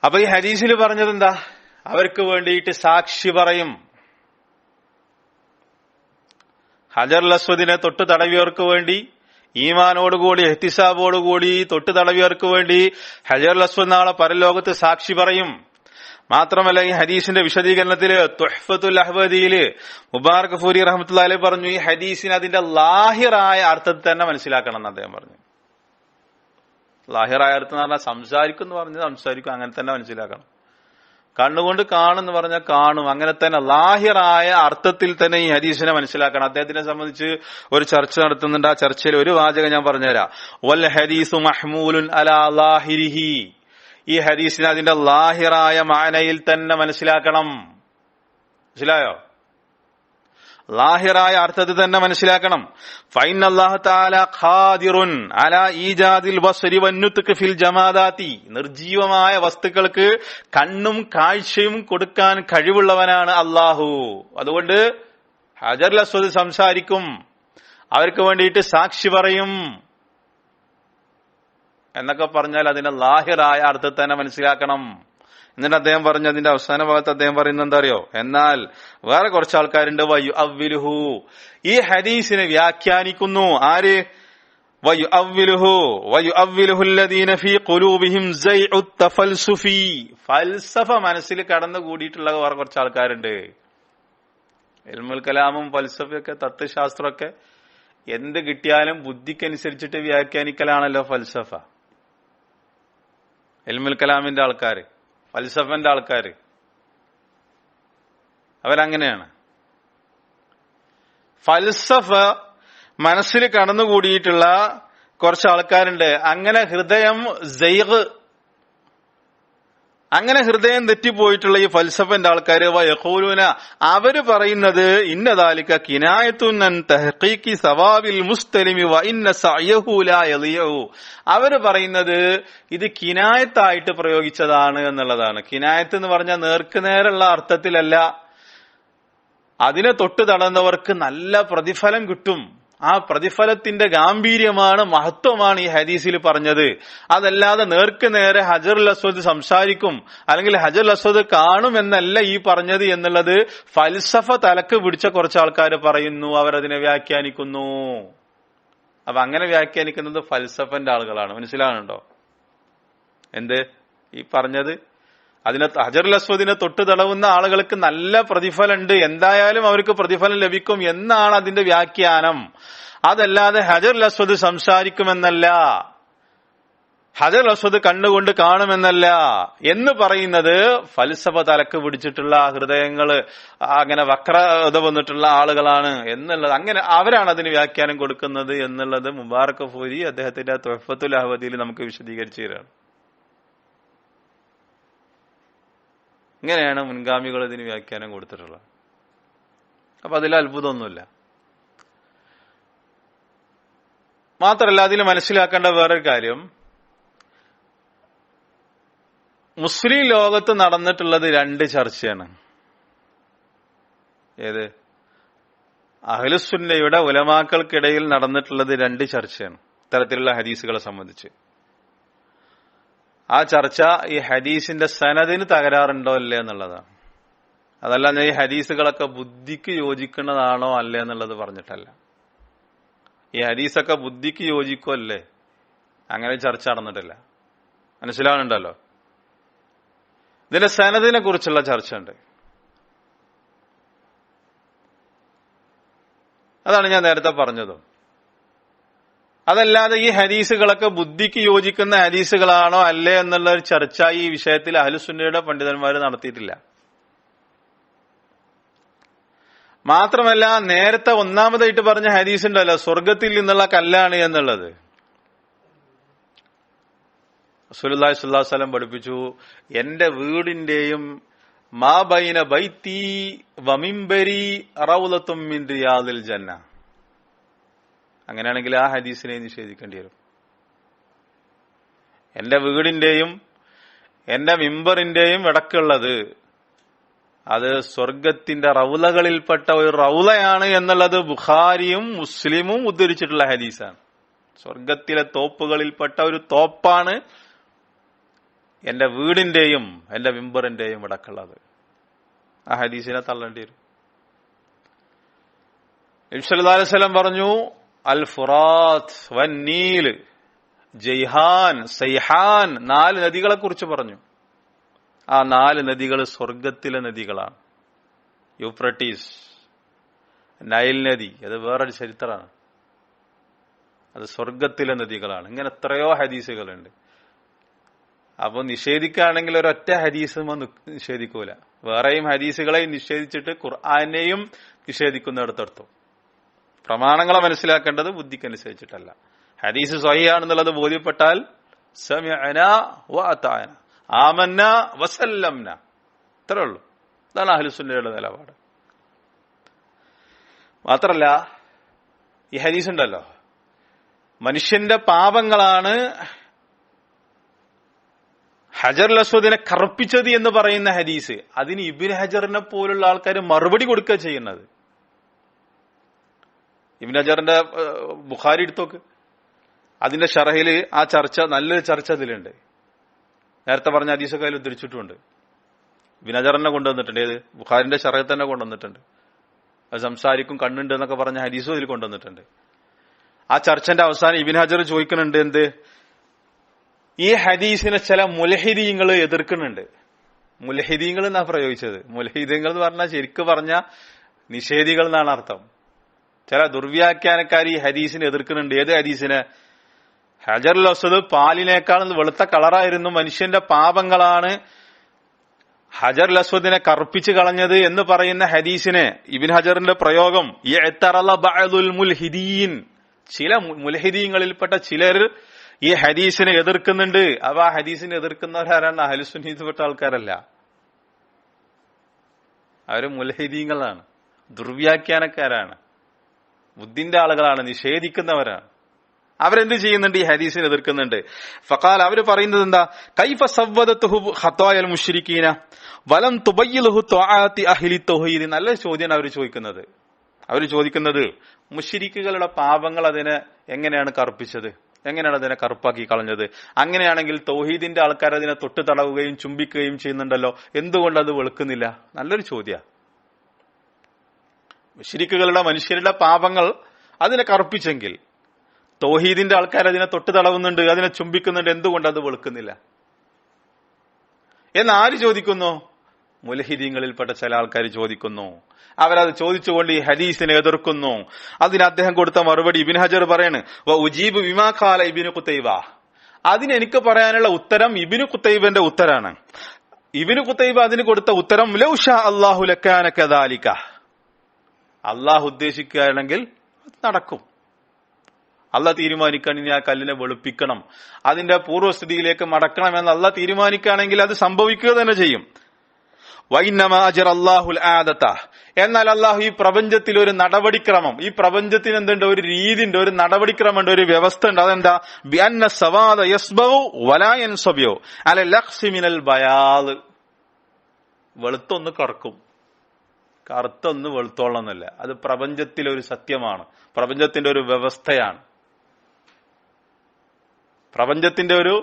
അപ്പൊ ഈ ഹദീസിൽ പറഞ്ഞത് എന്താ? അവർക്ക് വേണ്ടിയിട്ട് സാക്ഷി പറയും. ഹജറുൽ അസ്വദിനെ തൊട്ട് തടവിയവർക്ക് വേണ്ടി, ഈമാനോടുകൂടി ഇഹ്തിസാബോടുകൂടി തൊട്ട് തടവിയവർക്ക് വേണ്ടി ഹജറുൽ അസ്വദ് നാളെ പരലോകത്ത് സാക്ഷി പറയും. മാത്രമല്ല, ഈ ഹദീസിന്റെ വിശദീകരണത്തില് തുഹ്ഫത്തുൽ അഹ്വദിയില് മുബാറക് ഫൂരി റഹ്മത്തുള്ളാഹി അലൈഹി പറഞ്ഞു, ഈ ഹദീസിന് അതിന്റെ ലാഹിറായ അർത്ഥത്തിൽ തന്നെ മനസ്സിലാക്കണം എന്ന് അദ്ദേഹം പറഞ്ഞു. ലാഹിറായ അർത്ഥം എന്ന് പറഞ്ഞാൽ സംസാരിക്കും എന്ന് പറഞ്ഞാൽ സംസാരിക്കും, അങ്ങനെ തന്നെ മനസ്സിലാക്കണം. കണ്ണുകൊണ്ട് കാണുമെന്ന് പറഞ്ഞാൽ കാണും, അങ്ങനെ തന്നെ ലാഹിറായ അർത്ഥത്തിൽ തന്നെ ഈ ഹദീസിനെ മനസ്സിലാക്കണം. അദ്ദേഹത്തിനെ സംബന്ധിച്ച് ഒരു ചർച്ച നടത്തുന്നുണ്ട്. ആ ചർച്ചയിൽ ഒരു വാചകം ഞാൻ പറഞ്ഞുതരാം. വൽ ഹദീസു മഹ്മൂലുൻ അലാ ലാഹിരിഹി. ഈ ഹദീസിനെ അതിന്റെ ലാഹിറായ മാനയിൽ തന്നെ മനസ്സിലാക്കണം. മനസ്സിലായോ? ലാഹിറായ അർത്ഥത്തിൽ തന്നെ മനസ്സിലാക്കണം. ഫൈനല്ലാഹു തആല ഖാദിറുൻ അലാ ഈജാദിൽ ബസ്രി വന്നുത്ഖ് ഫിൽ ജമാദാതി. നിർജീവമായ വസ്തുക്കൾക്ക് കണ്ണും കാഴ്ചയും കൊടുക്കാൻ കഴിവുള്ളവനാണ് അല്ലാഹു. അതുകൊണ്ട് ഹജറുൽ അസ്വദ് സംസാരിക്കും, അവർക്ക് വേണ്ടിയിട്ട് സാക്ഷി പറയും എന്നൊക്കെ പറഞ്ഞാൽ അതിനെ ലാഹിറായ അർത്ഥത്തിൽ തന്നെ മനസ്സിലാക്കണം. എന്നിട്ട് അദ്ദേഹം പറഞ്ഞു, അതിന്റെ അവസാന ഭാഗത്ത് അദ്ദേഹം പറയുന്നത് എന്താ അറിയോ? എന്നാൽ വേറെ കുറച്ച് ആൾക്കാരുണ്ട്, വയു അവ്വിലുഹു, ഈ ഹദീസിനെ വ്യാഖ്യാനിക്കുന്നു. ആര്? വയു അവ്വിലുഹു വയു അവ്വിലുഹുല്ലദീന ഫീ ഖുലൂബിഹിം സൈഉ തഫൽസുഫി, ഫൽസഫ മനസ്സിൽ കടന്നു കൂടിയിട്ടുള്ള വേറെ കുറച്ച് ആൾക്കാരുണ്ട്. ഇൽമുൽ കലാമും ഫൽസഫയൊക്കെ തത്വശാസ്ത്രമൊക്കെ എന്ത് കിട്ടിയാലും ബുദ്ധിക്കനുസരിച്ചിട്ട് വ്യാഖ്യാനിക്കലാണല്ലോ ഫൽസഫ. ഇൽമുൽ കലാമിന്റെ ആൾക്കാര്, ഫൽസഫന്റെ ആൾക്കാര് അവരങ്ങനെയാണ്. ഫൽസഫ മനസ്സിൽ കടന്നുകൂടിയിട്ടുള്ള കുറച്ച് ആൾക്കാരുണ്ട്. അങ്ങനെ ഹൃദയം സൈഗ്, അങ്ങനെ ഹൃദയം തെറ്റിപ്പോയിട്ടുള്ള ഈ ഫൽസഫന്റെ ആൾക്കാര് വയഖൂലൂന, അവര് പറയുന്നത് ഇന്ന ദാലിക കിനായത്തുൻ അൻ തഹ്ഖീഖി സവാബിൽ മുസ്തലിമി വ ഇന്ന സഅയഹു ലാ യളിയഹു, അവര് പറയുന്നത് ഇത് കിനായത്തായിട്ട് പ്രയോഗിച്ചതാണ് എന്നുള്ളതാണ്. കിനായത്ത് എന്ന് പറഞ്ഞാൽ നേർക്കുനേരുള്ള അർത്ഥത്തിലല്ല, അതിനെ തൊട്ട് തടന്നവർക്ക് നല്ല പ്രതിഫലം കിട്ടും. ആ പ്രതിഫലത്തിന്റെ ഗാംഭീര്യമാണ്, മഹത്വമാണ് ഈ ഹദീസിൽ പറഞ്ഞത്. അതല്ലാതെ നേർക്ക് നേരെ ഹജറുൽ അസ്വദ് സംസാരിക്കും അല്ലെങ്കിൽ ഹജറുൽ അസ്വദ് കാണും എന്നല്ല ഈ പറഞ്ഞത് എന്നുള്ളത് ഫൽസഫ തലക്ക് പിടിച്ച കുറച്ച് ആൾക്കാർ പറയുന്നു. അവരതിനെ വ്യാഖ്യാനിക്കുന്നു. അപ്പൊ അങ്ങനെ വ്യാഖ്യാനിക്കുന്നത് ഫൽസഫന്റെ ആളുകളാണ്. മനസ്സിലാകുന്നുണ്ടോ എന്ത് ഈ പറഞ്ഞത്? അതിനെ ഹജറുൽ അസ്വദിനെ തൊട്ട് തടവുന്ന ആളുകൾക്ക് നല്ല പ്രതിഫലം ഉണ്ട്, എന്തായാലും അവർക്ക് പ്രതിഫലം ലഭിക്കും എന്നാണ് അതിന്റെ വ്യാഖ്യാനം. അതല്ലാതെ ഹജറുൽ അസ്വദ് സംസാരിക്കുമെന്നല്ല, ഹജറുൽ അസ്വദ് കണ്ണുകൊണ്ട് കാണുമെന്നല്ല എന്ന് പറയുന്നത് ഫൽസഫ തലക്ക് പിടിച്ചിട്ടുള്ള ഹൃദയങ്ങള് അങ്ങനെ വക്രത വന്നിട്ടുള്ള ആളുകളാണ് എന്നുള്ളത്. അങ്ങനെ അവരാണ് അതിന് വ്യാഖ്യാനം കൊടുക്കുന്നത് എന്നുള്ളത് മുബാറക് ഫൂരി അദ്ദേഹത്തിന്റെ തുഹ്ഫത്തുൽ അഹ്വദിയിൽ നമുക്ക് വിശദീകരിച്ചു തരാണ്. ഇങ്ങനെയാണ് മുൻഗാമികൾ ഇതിന് വ്യാഖ്യാനം കൊടുത്തിട്ടുള്ളത്. അപ്പൊ അതിൽ അത്ഭുതമൊന്നുമില്ല. മാത്രമല്ല അതിൽ മനസ്സിലാക്കേണ്ട വേറൊരു കാര്യം, മുസ്ലിം ലോകത്ത് നടന്നിട്ടുള്ളത് രണ്ട് ചർച്ചയാണ്. ഏത്? അഹ്ലുസുന്നയുടെ ഉലമാക്കൾക്കിടയിൽ നടന്നിട്ടുള്ളത് രണ്ട് ചർച്ചയാണ് ഇത്തരത്തിലുള്ള ഹദീസുകളെ സംബന്ധിച്ച്. ആ ചർച്ച ഈ ഹദീസിന്റെ സനദിന് തകരാറുണ്ടോ അല്ലേ എന്നുള്ളതാണ്. അതല്ല ഈ ഹദീസുകളൊക്കെ ബുദ്ധിക്ക് യോജിക്കുന്നതാണോ അല്ലേ എന്നുള്ളത് പറഞ്ഞിട്ടല്ല. ഈ ഹദീസൊക്കെ ബുദ്ധിക്ക് യോജിക്കോ അല്ലേ, അങ്ങനെ ചർച്ച നടന്നിട്ടില്ല. മനസ്സിലാവുന്നുണ്ടല്ലോ? ഇതിന്റെ സനദിനെ കുറിച്ചുള്ള ചർച്ച ഉണ്ട്. അതാണ് ഞാൻ നേരത്തെ പറഞ്ഞതും. അതല്ലാതെ ഈ ഹദീസുകളൊക്കെ ബുദ്ധിക്ക് യോജിക്കുന്ന ഹദീസുകളാണോ അല്ലേ എന്നുള്ള ഒരു ചർച്ച ഈ വിഷയത്തിൽ അഹ്ലുസുന്നയുടെ പണ്ഡിതന്മാർ നടത്തിയിട്ടില്ല. മാത്രമല്ല നേരത്തെ ഒന്നാമതായിട്ട് പറഞ്ഞ ഹദീസ് ഉണ്ടല്ലോ, സ്വർഗത്തിൽ നിന്നുള്ള കല്ലാണ് എന്നുള്ളത്. റസൂലുള്ളാഹി സ്വല്ലല്ലാഹു അലൈഹി വസല്ലം പഠിപ്പിച്ചു, എന്റെ വീടിന്റെയും മാ ബൈന ബൈത്തി വമിംബരി റൗളത്തും മിൻ റിയാദിൽ ജന്ന. അങ്ങനെയാണെങ്കിൽ ആ ഹദീസിനെ നിഷേധിക്കേണ്ടി വരും. എന്റെ വീടിന്റെയും എന്റെ മിമ്പറിന്റെയും ഇടക്കുള്ളത് അത് സ്വർഗത്തിന്റെ റൗലകളിൽപ്പെട്ട ഒരു റൗലയാണ് എന്നുള്ളത് ബുഖാരിയും മുസ്ലിമും ഉദ്ധരിച്ചിട്ടുള്ള ഹദീസാണ്. സ്വർഗത്തിലെ തോപ്പുകളിൽപ്പെട്ട ഒരു തോപ്പാണ് എന്റെ വീടിന്റെയും എന്റെ മിമ്പറിന്റെയും ഇടക്കുള്ളത്. ആ ഹദീസിനെ തള്ളേണ്ടി വരും. നബി സല്ലല്ലാഹു അലൈഹി വസല്ലം പറഞ്ഞു, അൽ ഫുറാത്ത് വൻ നീൽ ജയ്ഹാൻ സൈഹാൻ, 4 നദികളെ കുറിച്ച് പറഞ്ഞു. ആ 4 നദികൾ സ്വർഗത്തിലെ നദികളാണ്. യൂഫ്രട്ടീസ്, നൈൽ നദി അത് വേറൊരു ചരിത്രമാണ്, അത് സ്വർഗത്തിലെ നദികളാണ്. ഇങ്ങനെ എത്രയോ ഹദീസുകളുണ്ട്. അപ്പൊ നിഷേധിക്കുകയാണെങ്കിൽ ഒരൊറ്റ ഹദീസ് നിഷേധിക്കൂല. വേറെയും ഹദീസുകളെയും നിഷേധിച്ചിട്ട് ഖുർആനെയും നിഷേധിക്കുന്നിടത്തെടുത്തു. പ്രമാണങ്ങളെ മനസ്സിലാക്കേണ്ടത് ബുദ്ധിക്കനുസരിച്ചിട്ടല്ല. ഹദീസ് സ്വഹീഹാണെന്നുള്ളത് ബോധ്യപ്പെട്ടാൽ സമിഅനാ വ അതാഅന, ആമന്ന വസല്ലംന, ഇത്രേ ഉള്ളൂ. ഇതാണ് അഹ്ലുസുന്നയുടെ നിലപാട്. മാത്രല്ല ഈ ഹദീസ് ഉണ്ടല്ലോ, മനുഷ്യന്റെ പാപങ്ങളാണ് ഹജറുൽ അസ്വദിനെ കറുപ്പിച്ചത് എന്ന് പറയുന്ന ഹദീസ്, അതിന് ഇബ്നു ഹജറിനെ പോലുള്ള ആൾക്കാർ മറുപടി കൊടുക്കുക ചെയ്യുന്നത്. ഇബ്നു ഹജറിന്റെ ബുഖാരി എടുത്തോക്ക്, അതിന്റെ ഷറഹില് ആ ചർച്ച, നല്ലൊരു ചർച്ച അതിലുണ്ട്. നേരത്തെ പറഞ്ഞ ഹദീസൊക്കെ അതിൽ ഉദ്ധരിച്ചിട്ടുണ്ട്. ഇബ്നു ഹജറിനെ കൊണ്ടുവന്നിട്ടുണ്ട്. ഏത് ബുഖാരിന്റെ ശറഹ് തന്നെ കൊണ്ടുവന്നിട്ടുണ്ട്. അത് സംസാരിക്കും, കണ്ണുണ്ട് എന്നൊക്കെ പറഞ്ഞ ഹദീസും ഇതിൽ കൊണ്ടുവന്നിട്ടുണ്ട്. ആ ചർച്ചന്റെ അവസാനം ഇബ്നു ഹജർ ചോദിക്കുന്നുണ്ട്, എന്ത്, ഈ ഹദീസിനെ ചില മുൽഹിദീങ്ങൾ എതിർക്കുന്നുണ്ട്. മുൽഹിദീങ്ങൾ എന്നാ പ്രയോഗിച്ചത്. മുൽഹിദീങ്ങൾ എന്ന് പറഞ്ഞാൽ ശരിക്കും പറഞ്ഞ നിഷേധികൾ എന്നാണ് അർത്ഥം. ചില ദുർവ്യാഖ്യാനക്കാർ ഈ ഹദീസിനെ എതിർക്കുന്നുണ്ട്. ഏത് ഹദീസിനെ? ഹജറുൽ അസ്വദ് പാലിനേക്കാൾ വെളുത്ത കളറായിരുന്നു, മനുഷ്യന്റെ പാപങ്ങളാണ് ഹജറുൽ അസ്വദിനെ കറുപ്പിച്ച് കളഞ്ഞത് എന്ന് പറയുന്ന ഹദീസിനെ ഇബ്നു ഹജറിന്റെ പ്രയോഗം യഅ്തറള ബഅദുൽ മുൽഹിദീൻ, ചില മുൽഹിദീങ്ങളിൽപ്പെട്ട ചിലർ ഈ ഹദീസിനെ എതിർക്കുന്നുണ്ട്. അവ ആ ഹദീസിനെ എതിർക്കുന്നവരാരാണ്? അഹ്ലുസുന്നത്തിൽപ്പെട്ട ആൾക്കാരല്ല, അവര് മുൽഹിദീങ്ങളാണ്, ദുർവ്യാഖ്യാനക്കാരാണ്, ബുദ്ധിന്റെ ആളുകളാണ്, നിഷേധിക്കുന്നവരാണ്. അവരെന്ത് ചെയ്യുന്നുണ്ട്? ഈ ഹദീസിനെ എതിർക്കുന്നുണ്ട്. ഫഖാൽ, അവര് പറയുന്നത് എന്താ? കൈഫ സവ്വദതുഹു ഖതായൽ മുശ്രിക്കീന വലം തുബയ്യിലുഹു ത്വആത്തി അഹ്ലി തൗഹീദ്. നല്ല ചോദ്യമാണ് അവർ ചോദിക്കുന്നത്. അവർ ചോദിക്കുന്നത് മുശ്രിക്കുകളുടെ പാപങ്ങൾ അതിനെ എങ്ങനെയാണ് കറുപ്പിച്ചത്, എങ്ങനെയാണ് അതിനെ കറുപ്പാക്കി കളഞ്ഞത്? അങ്ങനെയാണെങ്കിൽ തൗഹീദിന്റെ ആൾക്കാർ അതിനെ തൊട്ട് തടവുകയും ചുംബിക്കുകയും ചെയ്യുന്നുണ്ടല്ലോ, എന്തുകൊണ്ട് അത് വെളുക്കുന്നില്ല? നല്ലൊരു ചോദ്യ. മുശ്രിക്കുകളുടെ, മനുഷ്യരുടെ പാപങ്ങൾ അതിനെ കറുപ്പിച്ചെങ്കിൽ തൗഹീദിന്റെ ആൾക്കാർ അതിനെ തൊട്ട് തടവുന്നുണ്ട്, അതിനെ ചുംബിക്കുന്നുണ്ട്, എന്തുകൊണ്ട് അത് വെളുക്കുന്നില്ല എന്നാര് ചോദിക്കുന്നു? മുൽഹിദീങ്ങളിൽപ്പെട്ട ചില ആൾക്കാർ ചോദിക്കുന്നു. അവരത് ചോദിച്ചുകൊണ്ട് ഈ ഹദീസിനെ എതിർക്കുന്നു. അതിന് അദ്ദേഹം കൊടുത്ത മറുപടി ഇബ്നു ഹജർ പറയാണ്, വ ഉജീബു ബിമാ ഖാല ഇബ്നു ഖുതൈബ. അതിന് എനിക്ക് പറയാനുള്ള ഉത്തരം ഇബ്നു ഖുതൈബന്റെ ഉത്തരാണ്. ഇബ്നു ഖുതൈബ അതിന് കൊടുത്ത ഉത്തരം ലൗ ഷാ അല്ലാഹു ലകാന കദാലിക. അല്ലാഹു ഉദ്ദേശിക്കുകയാണെങ്കിൽ അത് നടക്കും. അള്ളാഹ് തീരുമാനിക്കാൻ ഇനി ആ കല്ലിനെ വെളുപ്പിക്കണം, അതിന്റെ പൂർവ്വസ്ഥിതിയിലേക്ക് മടക്കണം എന്ന് അള്ളാഹ് തീരുമാനിക്കുകയാണെങ്കിൽ അത് സംഭവിക്കുക തന്നെ ചെയ്യും. വൈന്നമാ അജറ അല്ലാഹുൽ ആദത. എന്നാൽ അള്ളാഹു ഈ പ്രപഞ്ചത്തിൽ ഒരു നടപടിക്രമം, ഈ പ്രപഞ്ചത്തിന് എന്തുണ്ട്? ഒരു രീതിയുണ്ട്, ഒരു നടപടിക്രമമുണ്ട്, ഒരു വ്യവസ്ഥ ഉണ്ട്. അതെന്താ? ബിഅന്ന സവാദ യസ്ബഉ വലാ യൻസബിഉ അല ലഖ്സി മിനൽ ബയാദ്. വെളുത്തൊന്ന് കറുക്കും, കറുത്തൊന്ന് വെളുത്തോളന്നില്ല. അത് പ്രപഞ്ചത്തിലെ ഒരു സത്യമാണ്, പ്രപഞ്ചത്തിന്റെ ഒരു വ്യവസ്ഥയാണ്, പ്രപഞ്ചത്തിന്റെ ഒരു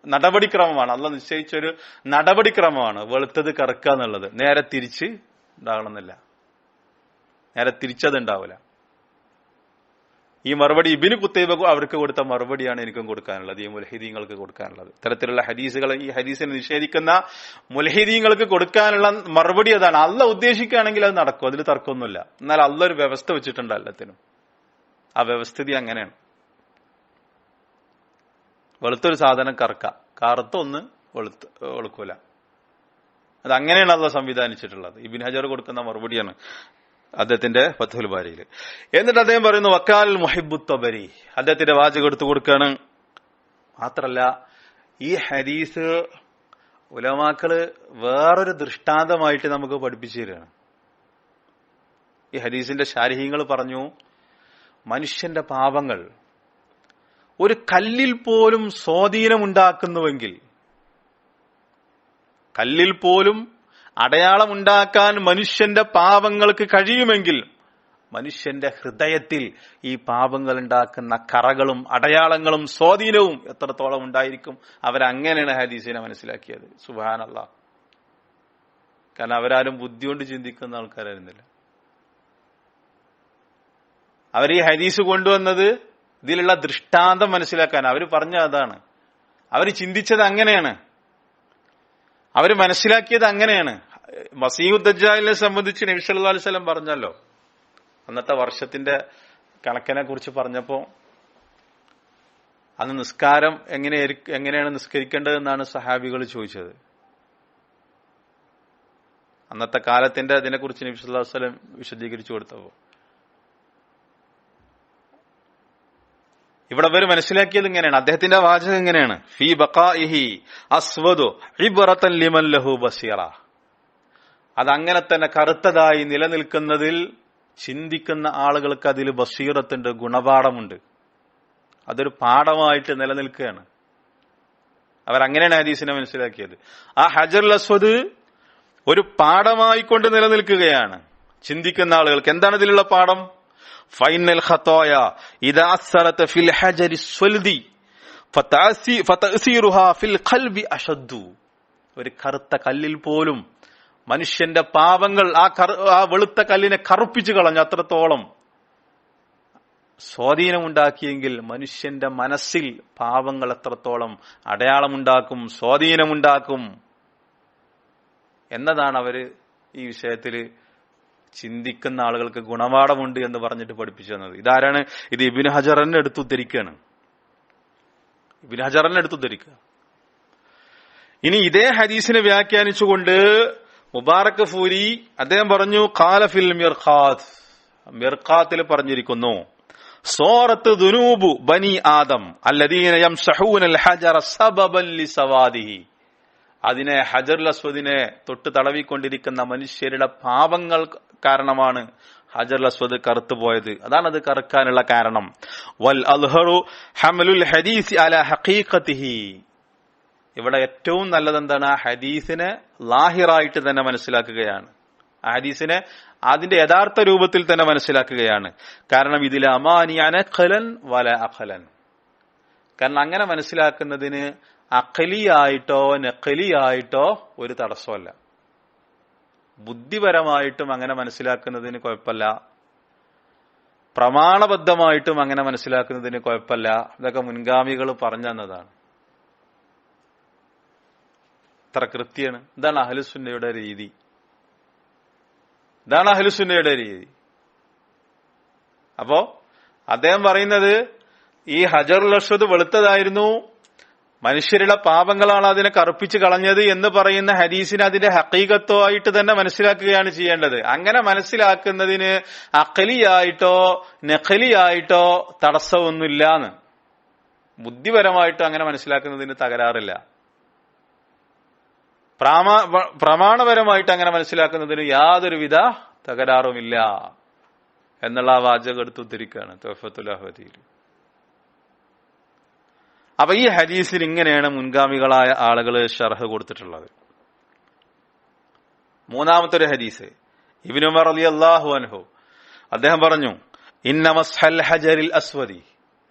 നടപടിക്രമമാണ്. അള്ളാഹ് നിശ്ചയിച്ചൊരു നടപടിക്രമമാണ് വെളുത്തത് കറുക്കുക എന്നുള്ളത്. നേരെ തിരിച്ച് ഉണ്ടാകണമെന്നില്ല, നേരെ തിരിച്ചത് ഉണ്ടാവില്ല. ഈ മറുപടി ഇബ്നു ഖുതൈബ അവർക്ക് കൊടുത്ത മറുപടിയാണ് എനിക്കും കൊടുക്കാനുള്ളത്, ഈ മുൽഹിദീങ്ങൾക്ക് കൊടുക്കാനുള്ളത്. ഇത്തരത്തിലുള്ള ഹദീസുകൾ, ഈ ഹദീസിനെ നിഷേധിക്കുന്ന മുൽഹിദീങ്ങൾക്ക് കൊടുക്കാനുള്ള മറുപടി അതാണ്. അള്ളാഹ് ഉദ്ദേശിക്കുകയാണെങ്കിൽ അത് നടക്കും, അതിൽ തർക്കമൊന്നുമില്ല. എന്നാൽ അള്ളാഹ് ഒരു വ്യവസ്ഥ വെച്ചിട്ടുണ്ട് എല്ലാത്തിനും. ആ വ്യവസ്ഥിതി അങ്ങനെയാണ്. വെളുത്തൊരു സാധനം കറുക്കാം, കറുത്തൊന്ന് വെളുക്കൂല. അത് അങ്ങനെയാണ് അള്ളാഹ് സംവിധാനിച്ചിട്ടുള്ളത്. ഇബ്നു ഹജർ കൊടുക്കുന്ന മറുപടിയാണ് അദ്ദേഹത്തിന്റെ ഫത്ഹുൽ ബാരിയിൽ. എന്നിട്ട് അദ്ദേഹം പറയുന്നു വക്കാൽ മുഹിബ്ബു തബരി. അദ്ദേഹത്തിന്റെ വാചകം എടുത്തു കൊടുക്കുകയാണ്. മാത്രല്ല ഈ ഹദീസ് ഉലമാക്കള് വേറൊരു ദൃഷ്ടാന്തമായിട്ട് നമുക്ക് പഠിപ്പിച്ചു തരികയാണ്. ഈ ഹദീസിന്റെ ശാരിഹീങ്ങൾ പറഞ്ഞു, മനുഷ്യന്റെ പാപങ്ങൾ ഒരു കല്ലിൽ പോലും സ്വാധീനമുണ്ടാക്കുന്നുവെങ്കിൽ, കല്ലിൽ പോലും അടയാളമുണ്ടാക്കാൻ മനുഷ്യന്റെ പാപങ്ങൾക്ക് കഴിയുമെങ്കിൽ മനുഷ്യന്റെ ഹൃദയത്തിൽ ഈ പാപങ്ങൾ ഉണ്ടാക്കുന്ന കറകളും അടയാളങ്ങളും സ്വാധീനവും എത്രത്തോളം ഉണ്ടായിരിക്കും? അവരങ്ങനെയാണ് ഹദീസിനെ മനസ്സിലാക്കിയത്. സുബ്ഹാനല്ലാഹ്. കാരണം അവരാരും ബുദ്ധി കൊണ്ട് ചിന്തിക്കുന്ന ആൾക്കാരായിരുന്നില്ല. അവർ ഈ ഹദീസ് കൊണ്ടുവന്നത് ഇതിലുള്ള ദൃഷ്ടാന്തം മനസ്സിലാക്കാൻ. അവർ പറഞ്ഞ അതാണ്, അവർ ചിന്തിച്ചത് അങ്ങനെയാണ്, അവർ മനസ്സിലാക്കിയത് അങ്ങനെയാണ്. മസീഹു ദജ്ജാലിനെ സംബന്ധിച്ച് നബി സല്ലല്ലാഹു അലൈഹി വസല്ലം പറഞ്ഞല്ലോ, അന്നത്തെ വർഷത്തിന്റെ കണക്കിനെ കുറിച്ച് പറഞ്ഞപ്പോ അന്ന് നിസ്കാരം എങ്ങനെയാണ് നിസ്കരിക്കേണ്ടതെന്നാണ് സഹാബികൾ ചോദിച്ചത്. അന്നത്തെ കാലത്തിന്റെ അതിനെക്കുറിച്ച് നബി സല്ലല്ലാഹു അലൈഹി വസല്ലം വിശദീകരിച്ചു കൊടുത്തപ്പോ ഇവിടെ അവർ മനസ്സിലാക്കിയത് ഇങ്ങനെയാണ്. അദ്ദേഹത്തിന്റെ വാചകം എങ്ങനെയാണ്? ഫീ ബഖാഇഹി അസ്വദു ഇബ്റതൻ ലിമൻ ലഹു ബസീറ. അതങ്ങനെ തന്നെ കറുത്തതായി നിലനിൽക്കുന്നതിൽ ചിന്തിക്കുന്ന ആളുകൾക്ക് അതിൽ ബസീറത്തുണ്ട്, ഗുണപാഠമുണ്ട്. അതൊരു പാഠമായിട്ട് നിലനിൽക്കുകയാണ്. അവരങ്ങനെയാണ് ഹദീസിനെ മനസ്സിലാക്കിയത്. ആ ഹജറുൽ അസ്വദ് ഒരു പാഠമായിക്കൊണ്ട് നിലനിൽക്കുകയാണ് ചിന്തിക്കുന്ന ആളുകൾക്ക്. എന്താണ് ഇതിലുള്ള പാഠം? ഫൈനൽ ഖതായ ഇദാ അസ്സറത ഫിൽ ഹജരി സ്വൽദി ഫതഅസീറുഹാ ഫിൽ ഖൽബി അശദ്ദു. ഒരു കറുത്ത കല്ലിൽ പോലും മനുഷ്യന്റെ പാപങ്ങൾ ആ വെളുത്ത കല്ലിനെ കറുപ്പിച്ചു കളഞ്ഞു. അത്രത്തോളം സ്വാധീനമുണ്ടാക്കിയെങ്കിൽ മനുഷ്യന്റെ മനസ്സിൽ പാപങ്ങൾ എത്രത്തോളം അടയാളമുണ്ടാക്കും, സ്വാധീനമുണ്ടാക്കും എന്നതാണ് അവര് ഈ വിഷയത്തില് ചിന്തിക്കുന്ന ആളുകൾക്ക് ഗുണപാഠമുണ്ട് എന്ന് പറഞ്ഞിട്ട് പഠിപ്പിച്ചു തന്നത്. ഇതാരാണ്? ഇത് ഇബ്നു ഹജറിനെ എടുത്തുദ്ധരിക്കുകയാണ്. ഇബ്നു ഹജറിനെ എടുത്തുദ്ധരിക്കുക. ഇനി ഇതേ ഹദീസിനെ വ്യാഖ്യാനിച്ചുകൊണ്ട് മുബാറക് ഫൂരി അദ്ദേഹം പറഞ്ഞു, ഖാല ഫിൽ മിർഖാത്ത്, മിർഖാത്തിൽ പറഞ്ഞിരിക്കുന്നു, സൂറത്ത് ദുനൂബു ബനി ആദം അല്ലദീന യംസഹൂനൽ ഹജറ സബബൻ ലിസവാദിഹി, അതിനെ ഹജറുൽ അസ്വദിനെ തൊട്ട് തടവിക്കൊണ്ടിരിക്കുന്ന മനുഷ്യരുടെ പാപങ്ങൾ കാരണമാണ് ഹജറുൽ അസ്വദ് കറുത്തുപോയത്. അതാണ് അത് കറുക്കാനുള്ള കാരണം. വൽ അൽഹറു ഹമലുൽ ഹദീസ് അലാ ഹഖീഖതിഹി, ഇവിടെ ഏറ്റവും നല്ലത് എന്താണ്? ആ ഹദീസിനെ ലാഹിറായിട്ട് തന്നെ മനസ്സിലാക്കുകയാണ്. ആ ഹദീസിനെ അതിന്റെ യഥാർത്ഥ രൂപത്തിൽ തന്നെ മനസ്സിലാക്കുകയാണ്. കാരണം ഇതിൽ അമാനി അനഖലൻ വല അഖലൻ, കാരണം അങ്ങനെ മനസ്സിലാക്കുന്നതിന് അഖലിയായിട്ടോ നഖലിയായിട്ടോ ഒരു തടസ്സമല്ല. ബുദ്ധിപരമായിട്ടും അങ്ങനെ മനസ്സിലാക്കുന്നതിന് കുഴപ്പമില്ല, പ്രമാണബദ്ധമായിട്ടും അങ്ങനെ മനസ്സിലാക്കുന്നതിന് കുഴപ്പമില്ല. ഇതൊക്കെ മുൻഗാമികൾ പറഞ്ഞു തന്നതാണ്. ഇത്ര കൃത്യമാണ്. ഇതാണ് അഹ്ലുസുന്നയുടെ രീതി. ഇതാണ് അഹ്ലുസുന്നയുടെ രീതി. അപ്പോ അദ്ദേഹം പറയുന്നത് ഈ ഹജറുൽ അസ്വദ് വെളുത്തതായിരുന്നു, മനുഷ്യരുടെ പാപങ്ങളാണ് അതിനെ കറുപ്പിച്ച് കളഞ്ഞത് എന്ന് പറയുന്ന ഹദീസിനെ അതിന്റെ ഹഖീഖത്തോ ആയിട്ട് തന്നെ മനസ്സിലാക്കുകയാണ് ചെയ്യേണ്ടത്. അങ്ങനെ മനസ്സിലാക്കുന്നതിന് അഖലിയായിട്ടോ നഖലിയായിട്ടോ തടസ്സമൊന്നുമില്ലാന്ന്, ബുദ്ധിപരമായിട്ടോ അങ്ങനെ മനസ്സിലാക്കുന്നതിന് തകരാറില്ല, പ്രമാണപരമായിട്ട് അങ്ങനെ മനസ്സിലാക്കുന്നതിന് യാതൊരുവിധ തകരാറുമില്ല എന്നുള്ള ആ വാചകം എടുത്ത് ഉദ്ധരിക്കുകയാണ് തുഹ്ഫത്തുൽ അഹ്വദിയിൽ. അപ്പൊ ഈ ഹദീസിൽ ഇങ്ങനെയാണ് മുൻഗാമികളായ ആളുകൾ ഷർഹ് കൊടുത്തിട്ടുള്ളത്. മൂന്നാമത്തെ ഒരു ഹദീസ്, ഇബ്നു ഉമർ റളിയല്ലാഹു അൻഹു അദ്ദേഹം പറഞ്ഞു, ഇന്ന മസ്ഹൽ ഹജറിൽ അസ്വദി,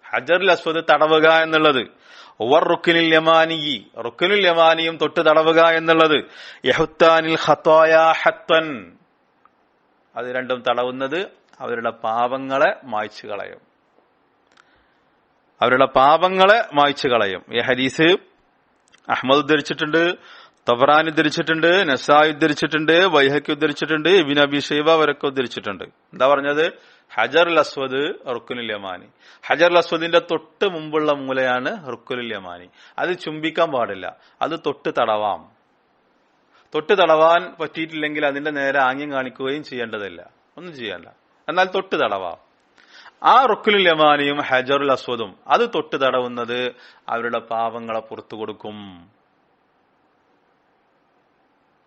ഹജറുൽ അസ്വദ് തടവുക എന്നുള്ളത്, റുക്നുൽ യമാനി, റുക്നുൽ യമാനിയും തൊട്ട് തടവുക എന്നുള്ളത്, യഹുത്താനിൽ ഖതായാ ഹത്തൻ, അത് രണ്ടും തടവുന്നത് അവരുടെ പാപങ്ങളെ മായ്ച്ചു കളയും, അവരുടെ പാപങ്ങളെ മായ്ച്ചു കളയും. ഈ ഹദീസ് അഹ്മദ് ഉദ്ധരിച്ചിട്ടുണ്ട്, തബറാനി ഉദ്ധരിച്ചിട്ടുണ്ട്, നസായി ഉദ്ധരിച്ചിട്ടുണ്ട്, ബൈഹഖി ഉദ്ധരിച്ചിട്ടുണ്ട്, ഇബ്നു അബീ ശൈബ അവരൊക്കെ ഉദ്ധരിച്ചിട്ടുണ്ട്. എന്താ പറഞ്ഞത്? ഹജറുൽ അസ്വദ് റുക്നുൽ യമാനി, ഹജറുൽ അസ്വദിന്റെ തൊട്ട് മുമ്പുള്ള മൂലയാണ് റുക്നുൽ യമാനി. അത് ചുംബിക്കാൻ പാടില്ല, അത് തൊട്ട് തടവാം. തൊട്ട് തടവാൻ പറ്റിയിട്ടില്ലെങ്കിൽ അതിന്റെ നേരെ ആംഗ്യം കാണിക്കുകയും ചെയ്യേണ്ടതില്ല, ഒന്നും ചെയ്യണ്ട, എന്നാൽ തൊട്ട് തടവാം. ആ റുക്നുൽ യമാനിയും ഹജറുൽ അസ്വദും അത് തൊട്ട് തടവുന്നത് അവരുടെ പാപങ്ങളെ പുറത്തു കൊടുക്കും.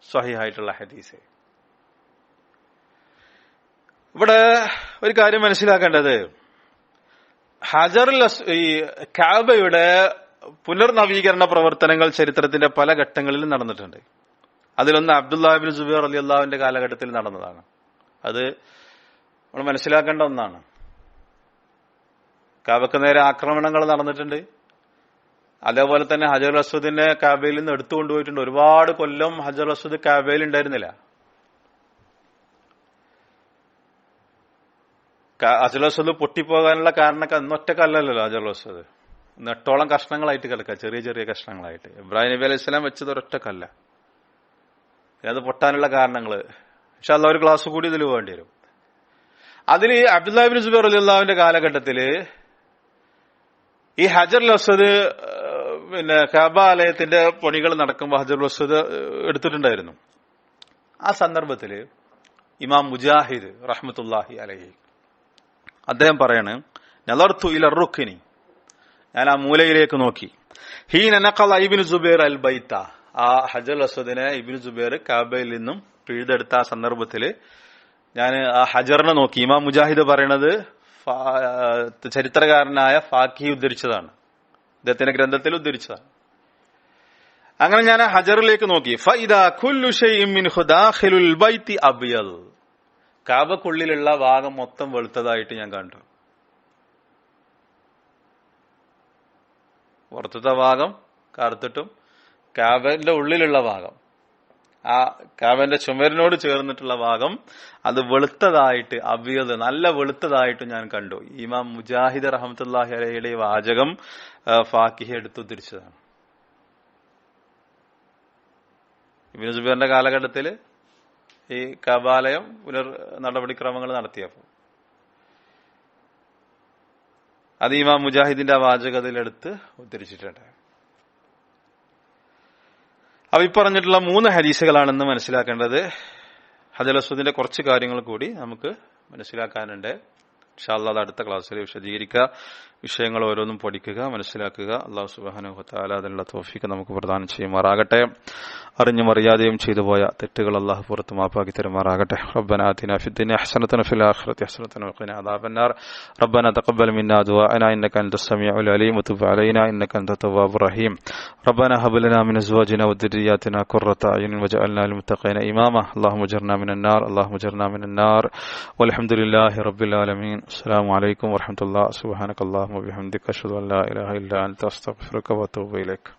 സ്വഹീഹായിട്ടുള്ള ഹദീസ്. ഇവിടെ ഒരു കാര്യം മനസ്സിലാക്കേണ്ടത്, ഈ കഅബയുടെ പുനർനവീകരണ പ്രവർത്തനങ്ങൾ ചരിത്രത്തിന്റെ പല ഘട്ടങ്ങളിലും നടന്നിട്ടുണ്ട്. അതിലൊന്ന് അബ്ദുല്ലാഹ് ഇബ്നു സുബൈർ റളിയല്ലാഹുവിന്റെ കാലഘട്ടത്തിൽ നടന്നതാണ്. അത് നമ്മൾ മനസ്സിലാക്കേണ്ട ഒന്നാണ്. കഅബക്ക് നേരെ ആക്രമണങ്ങൾ നടന്നിട്ടുണ്ട്. അതേപോലെ തന്നെ ഹജറുൽ അസ്വദിനെ കഅബയിൽ നിന്ന് എടുത്തു കൊണ്ടുപോയിട്ടുണ്ട്. ഒരുപാട് കൊല്ലം ഹജറുൽ അസ്വദ് കഅബയിൽ ഉണ്ടായിരുന്നില്ല. ഹജറുൽ അസ്വദ് പൊട്ടിപ്പോകാനുള്ള കാരണമൊക്കെ ഒറ്റക്കല്ലല്ലോ ഹജറുൽ അസ്വദ്, 8ഓളം കഷ്ണങ്ങളായിട്ട് കിടക്കുക, ചെറിയ ചെറിയ കഷ്ണങ്ങളായിട്ട്. ഇബ്രാഹിം നബി അലൈഹി സ്വലാം വെച്ചത് ഒരൊറ്റക്കല്ല. അത് പൊട്ടാനുള്ള കാരണങ്ങൾ ഇൻഷാ അല്ലാഹ് ഒരു ക്ലാസ് കൂടി ഇതിൽ വേണ്ടി വരും. അതിൽ അബ്ദുല്ലാഹ് ഇബ്നു സുബൈർ റളിയല്ലാഹുവിന്റെ കാലഘട്ടത്തില് ഈ ഹജറുൽ അസ്വദ് കഅബ ആലയത്തിന്റെ പണികൾ നടക്കുമ്പോൾ ഹജറുൽ അസ്വദ് എടുത്തിട്ടുണ്ടായിരുന്നു. ആ സന്ദർഭത്തില് ഇമാം മുജാഹിദ് റഹ്മത്തുള്ളാഹി അലൈഹി അദ്ദേഹം പറയാണ്, നളർത്തു ഇല റുക്നി, ഞാൻ ആ മൂലയിലേക്ക് നോക്കി, ഹീന നഖല ഇബ്നു സുബൈർ അൽ ബൈത്ത, ആ ഹജറുൽ അസ്വദിനെ ഇബ്നു സുബൈർ കഅബയിൽ നിന്നും പിഴുതെടുത്ത ആ സന്ദർഭത്തില് ഞാൻ ആ ഹജറിനെ നോക്കി. ഇമാം മുജാഹിദ് പറയണത് ചരിത്രകാരനായ ഫാഖി ഉദ്ധരിച്ചതാണ്, അദ്ദേഹത്തിന്റെ ഗ്രന്ഥത്തിൽ ഉദ്ധരിച്ചതാണ്. അങ്ങനെ ഞാൻ ആ ഹജറിലേക്ക് നോക്കി. ഫഇദാ കുല്ലു ശൈഇൻ മിൻഹു ദാഖിലുൽ ബൈത്തി അബ്യദ്, കഅബക്കുള്ളിലുള്ള ഭാഗം മൊത്തം വെളുത്തതായിട്ട് ഞാൻ കണ്ടു. പുറത്തത്തെ ഭാഗം കറുത്തിട്ടും കഅബന്റെ ഉള്ളിലുള്ള ഭാഗം ആ കാബന്റെ ചുമരിനോട് ചേർന്നിട്ടുള്ള ഭാഗം അത് വെളുത്തതായിട്ട് അബ്യദ് നല്ല വെളുത്തതായിട്ട് ഞാൻ കണ്ടു. ഇമാം മുജാഹിദ് റഹ്മത്തുള്ളാഹി അലൈഹിയുടെ വാചകം ഫാക്കിഹ എടുത്തുദ്ധരിച്ചതാണ്. ഇബ്നു സുബൈറിന്റെ കാലഘട്ടത്തിൽ ഈ കബാലയം പുനർ നടപടിക്രമങ്ങൾ നടത്തിയപ്പോൾ അത് ഇമാം മുജാഹിദിന്റെ ആ വാചകത്തിലെടുത്ത് ഉദ്ധരിച്ചിട്ടുണ്ട്. അപ്പൊ ഈ പറഞ്ഞിട്ടുള്ള 3 ഹദീസുകളാണെന്ന് മനസ്സിലാക്കേണ്ടത്. ഹജറുൽ അസ്വദിന്റെ കുറച്ച് കാര്യങ്ങൾ കൂടി നമുക്ക് മനസ്സിലാക്കാനുണ്ട്. ഇൻഷാ അല്ലാഹ് അടുത്ത ക്ലാസ്സിൽ വിശദീകരിക്കുക, വിഷയങ്ങൾ ഓരോന്നും പഠിക്കുക, മനസ്സിലാക്കുക. അല്ലാഹു സുബ്ഹാനഹു വ തആല അതിനുള്ള തൗഫീഖ് നമുക്ക് പ്രദാനം ചെയ്യുമാറാകട്ടെ. അറിഞ്ഞും അറിയാതെയും ചെയ്തു പോയ തെറ്റുകൾ അല്ലാഹു പുറത്ത് മാപ്പാക്കി തരുമാറാകട്ടെ. റബ്ബനാ ആതിനാ ഫിദ്ദുനിയ ഹസനതൻ വഫിൽ ആഖിറതി ഹസനതൻ വഖിനാ അദാബന്നാർ. റബ്ബനാ തഖബ്ബൽ മിന്നാ ദുആഅനാ ഇന്നക അൻതസ് സമീഉൽ അലീം വതുബ് അലൈനാ ഇന്നക അൻതത് തവ്വാബുർ റഹീം. റബ്ബനാ ഹബ് ലനാ മിൻ അസ്വാജിനാ വദുരിയാതിനാ ഖുർറത അയുനിൻ വജഅൽനാ ലിൽ മുത്തഖീന ഇമാമാ. അല്ലാഹുമ്മ അജ്ർനാ മിനൻ നാർ, അല്ലാഹുമ്മ അജ്ർനാ മിനൻ നാർ. വൽഹംദുലില്ലാഹി റബ്ബിൽ ആലമീൻ. അസ്സലാമു അലൈക്കും വറഹ്മത്തുള്ളാഹി സുബ്ഹാനകല്ലാഹുമ്മ വബിഹംദിക അഷ്ഹദു അൻ ലാ ഇലാഹ ഇല്ലാ അൻത അസ്തഗ്ഫിറുക വഅതൂബു ഇലൈക്.